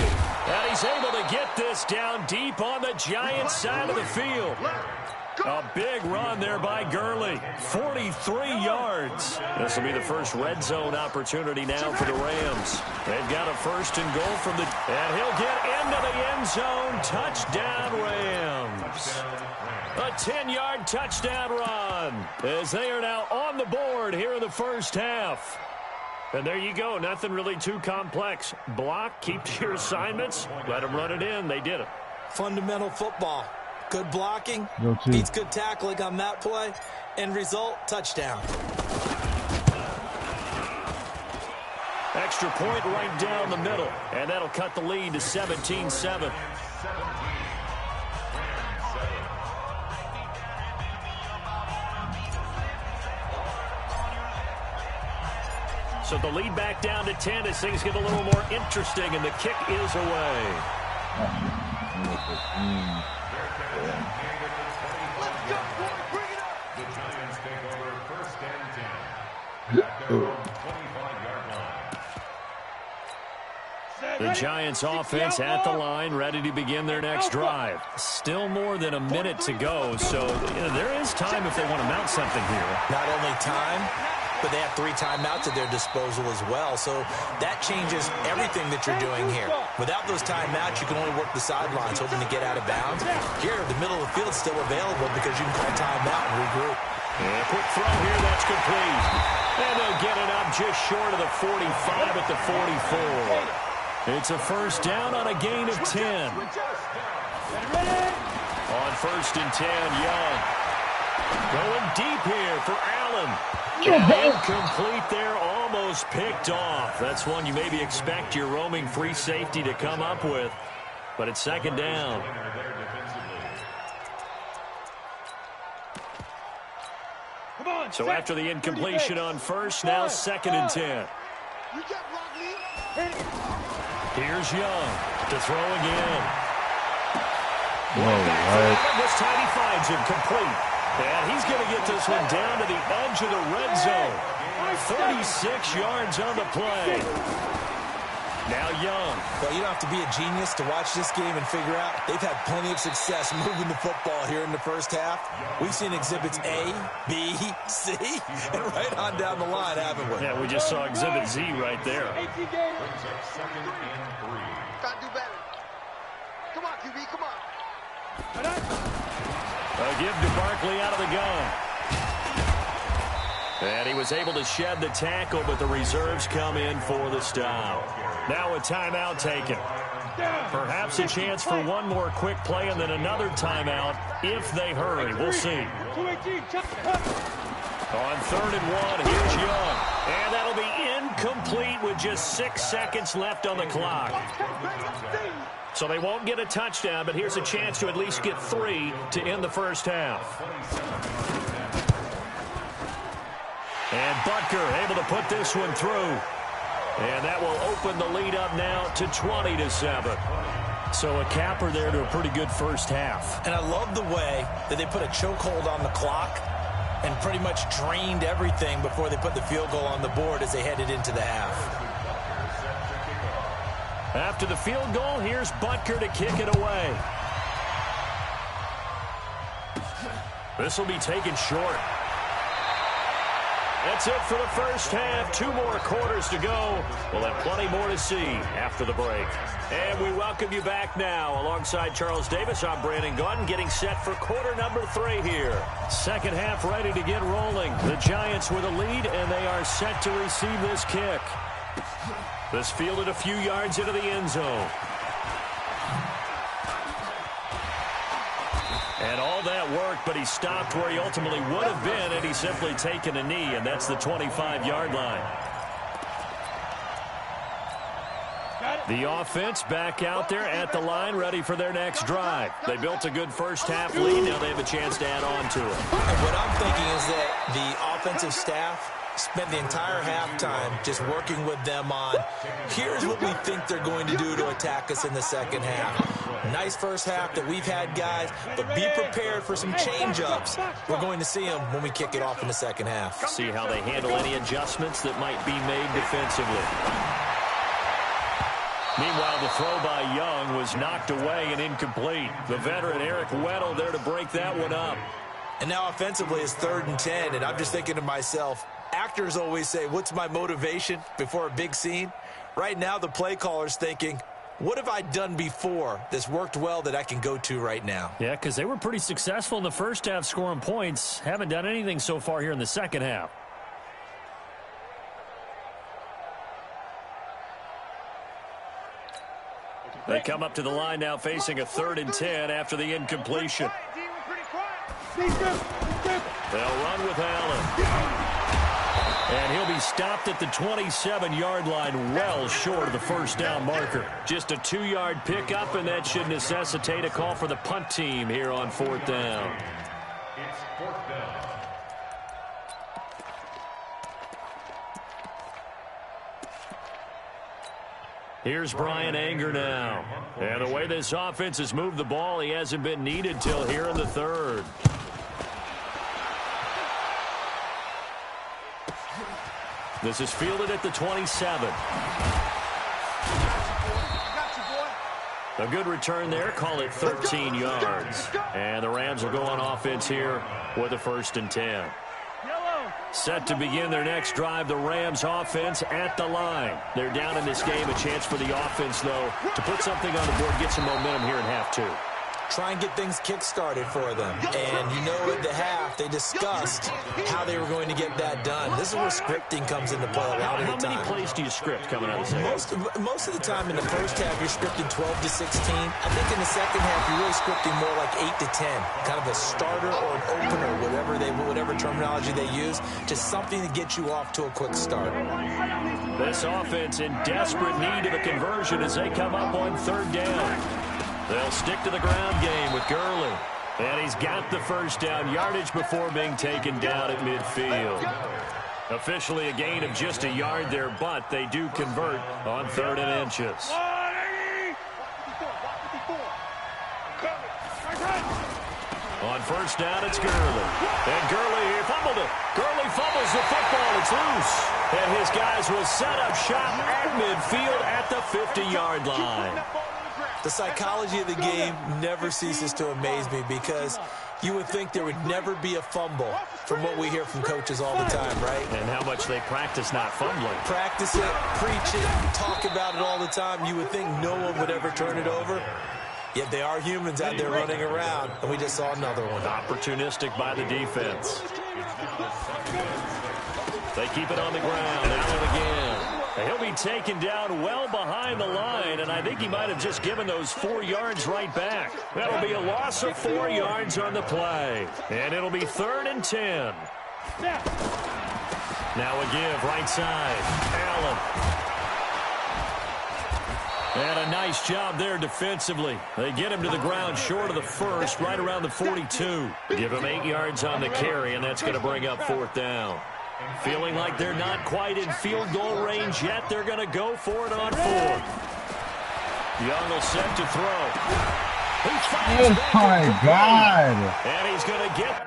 And he's able to get this down deep on the Giants side of the field. A big run there by Gurley. 43 yards. This will be the first red zone opportunity now for the Rams. They've got a 1st and goal from the... And he'll get into the end zone. Touchdown, Rams. A 10-yard touchdown run as they are now on the board here in the first half. And there you go. Nothing really too complex. Block, keep to your assignments, let them run it in. They did it. Fundamental football. Good blocking, beats good tackling on that play. End result, touchdown. Extra point right down the middle. And that'll cut the lead to 17-7. So the lead back down to 10 as things get a little more interesting, and the kick is away. The Giants take over 1st and 10 at their own 25-yard line. The Giants offense at the line, ready to begin their next drive. Still more than a minute to go, so there is time if they want to mount something here. Not only time, but they have 3 timeouts at their disposal as well. So that changes everything that you're doing here. Without those timeouts, you can only work the sidelines, hoping to get out of bounds. Here, the middle of the field is still available because you can call timeout and regroup. And a quick throw here, that's complete. And they'll get it up just short of the 45 at the 44. It's a 1st down on a gain of 10. On 1st and 10, Young. Going deep here for Allen. Incomplete there, almost picked off. That's one you maybe expect your roaming free safety to come up with. But it's 2nd down. So after the incompletion on 1st, now 2nd and 10. Here's Young to throw again. This time he finds him complete. And he's going to get this one down to the edge of the red zone. 36 yards on the play. Now Young. Well, you don't have to be a genius to watch this game and figure out they've had plenty of success moving the football here in the first half. We've seen exhibits A, B, C, and right on down the line, haven't we? Yeah, we just saw exhibit Z right there. Brings up 2nd and 3. Gotta do better. Come on, QB, come on. A give to Barkley out of the gun. And he was able to shed the tackle, but the reserves come in for the stop. Now a timeout taken. Perhaps a chance for one more quick play and then another timeout if they hurry. We'll see. On 3rd and 1, here's Young. And that'll be incomplete with just 6 seconds left on the clock. So they won't get a touchdown, but here's a chance to at least get 3 to end the first half. And Butker able to put this one through. And that will open the lead up now to 20-7. So a capper there to a pretty good first half. And I love the way that they put a chokehold on the clock and pretty much drained everything before they put the field goal on the board as they headed into the half. After the field goal, here's Butker to kick it away. This will be taken short. That's it for the first half. 2 more quarters to go. We'll have plenty more to see after the break. And we welcome you back now. Alongside Charles Davis, I'm Brandon Gaudin, getting set for quarter number 3 here. Second half ready to get rolling. The Giants with a lead, and they are set to receive this kick. This fielded a few yards into the end zone. And all that work, but he stopped where he ultimately would have been, and he's simply taken a knee, and that's the 25-yard line. The offense back out there at the line, ready for their next drive. They built a good first-half lead. Now they have a chance to add on to it. And what I'm thinking is that the offensive staff spent the entire halftime just working with them on, here's what we think they're going to do to attack us in the second half. Nice first half that we've had, guys, but be prepared for some change-ups. We're going to see them when we kick it off in the second half. See how they handle any adjustments that might be made defensively. Meanwhile, the throw by Young was knocked away and incomplete. The veteran Eric Weddle there to break that one up. And now offensively it's 3rd and 10, and I'm just thinking to myself, actors always say, what's my motivation before a big scene? Right now the play caller's thinking, what have I done before that's worked well that I can go to right now? Yeah, because they were pretty successful in the first half scoring points. Haven't done anything so far here in the second half. They come up to the line now facing a 3rd and 10 after the incompletion. They'll run with Allen. And he'll be stopped at the 27-yard line, well short of the first down marker. Just a 2-yard pickup, and that should necessitate a call for the punt team here on 4th down. It's 4th down. Here's Brian Anger now. And the way this offense has moved the ball, he hasn't been needed till here in the 3rd. This is fielded at the 27. A good return there. Call it 13 yards. And the Rams will go on offense here with a 1st and 10. Set to begin their next drive, the Rams offense at the line. They're down in this game. A chance for the offense, though, to put something on the board, get some momentum here in half 2. Try and get things kick-started for them. And you know at the half, they discussed how they were going to get that done. This is where scripting comes into play a lot of the time. How many plays do you script coming out of the second? Most of the time in the first half, you're scripting 12 to 16. I think in the second half, you're really scripting more like 8 to 10. Kind of a starter or an opener, whatever terminology they use. Just something to get you off to a quick start. This offense in desperate need of a conversion as they come up on 3rd down. They'll stick to the ground game with Gurley. And he's got the first down yardage before being taken down at midfield. Officially a gain of just a yard there, but they do convert on 3rd and inches. On 1st down, it's Gurley. And Gurley, he fumbled it. Gurley fumbles the football. It's loose. And his guys will set up shop at midfield at the 50-yard line. The psychology of the game never ceases to amaze me because you would think there would never be a fumble from what we hear from coaches all the time, right? And how much they practice not fumbling. Practice it, preach it, talk about it all the time. You would think no one would ever turn it over. Yet they are humans out there running around, and we just saw another one. Opportunistic by the defense. They keep it on the ground. Allen again. He'll be taken down well behind the line, and I think he might have just given those 4 yards right back. That'll be a loss of 4 yards on the play, and it'll be 3rd and 10. Now a give right side. Allen. And a nice job there defensively. They get him to the ground short of the first, right around the 42. Give him 8 yards on the carry, and that's going to bring up 4th down. Feeling like they're not quite in field goal range yet. They're going to go for it on 4th. Young will set to throw. He fires back. Oh, my God. And he's going to get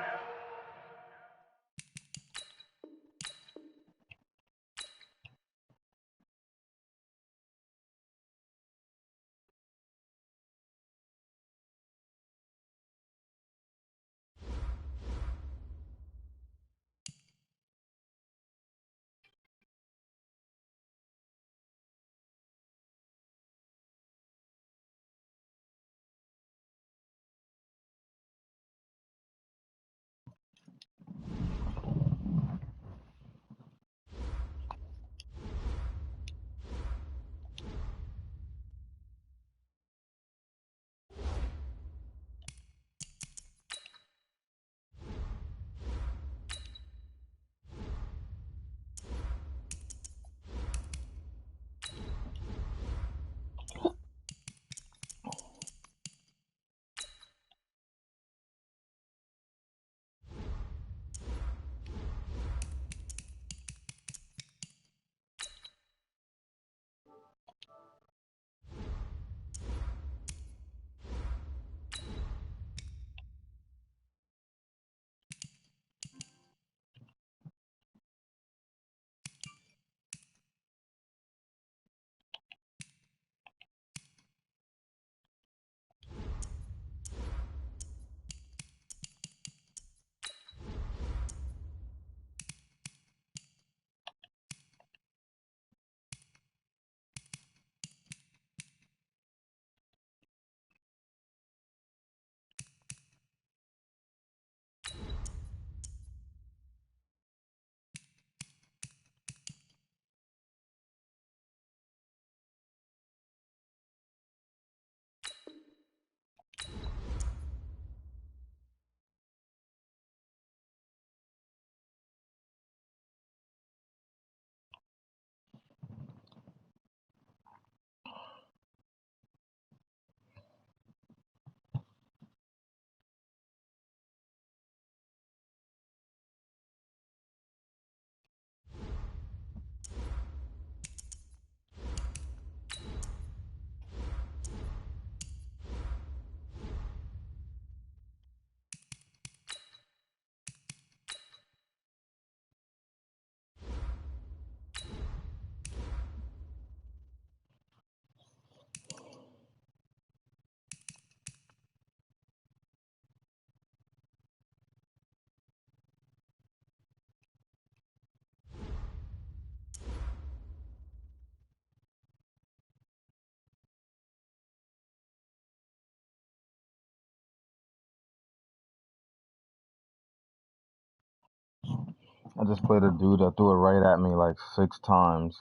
I just played a dude that threw it right at me like 6 times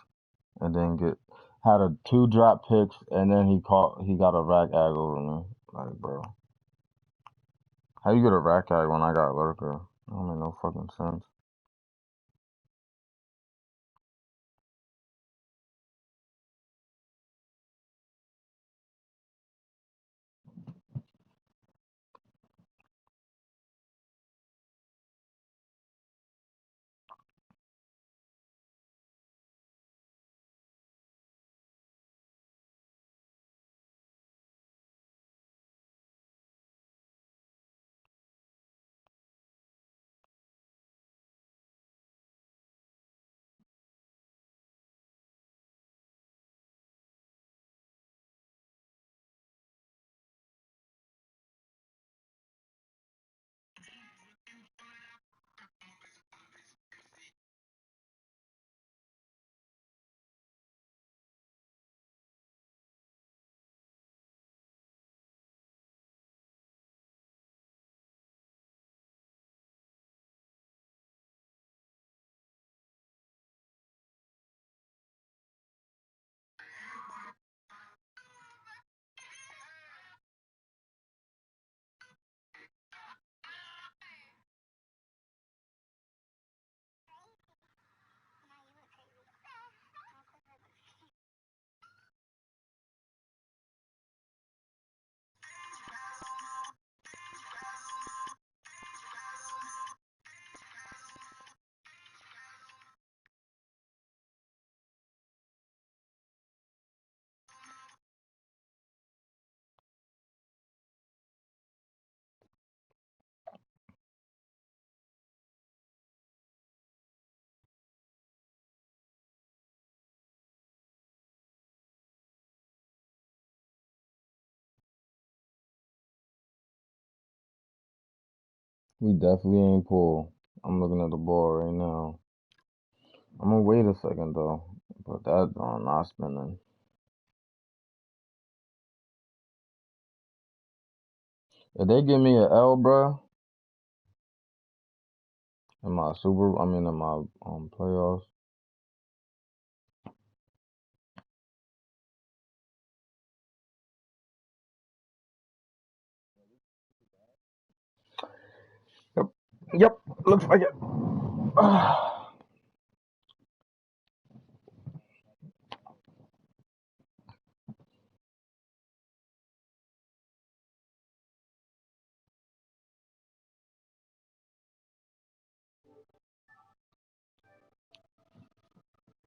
and then had 2 drop picks and then he got a rack ag over me. Like, bro. How you get a rack ag when I got lurker? That don't make no fucking sense. We definitely ain't pull. I'm looking at the ball right now. I'm gonna wait a second though. But that not spinning. If they give me an L, bruh, in my playoffs. Yep. Looks like it.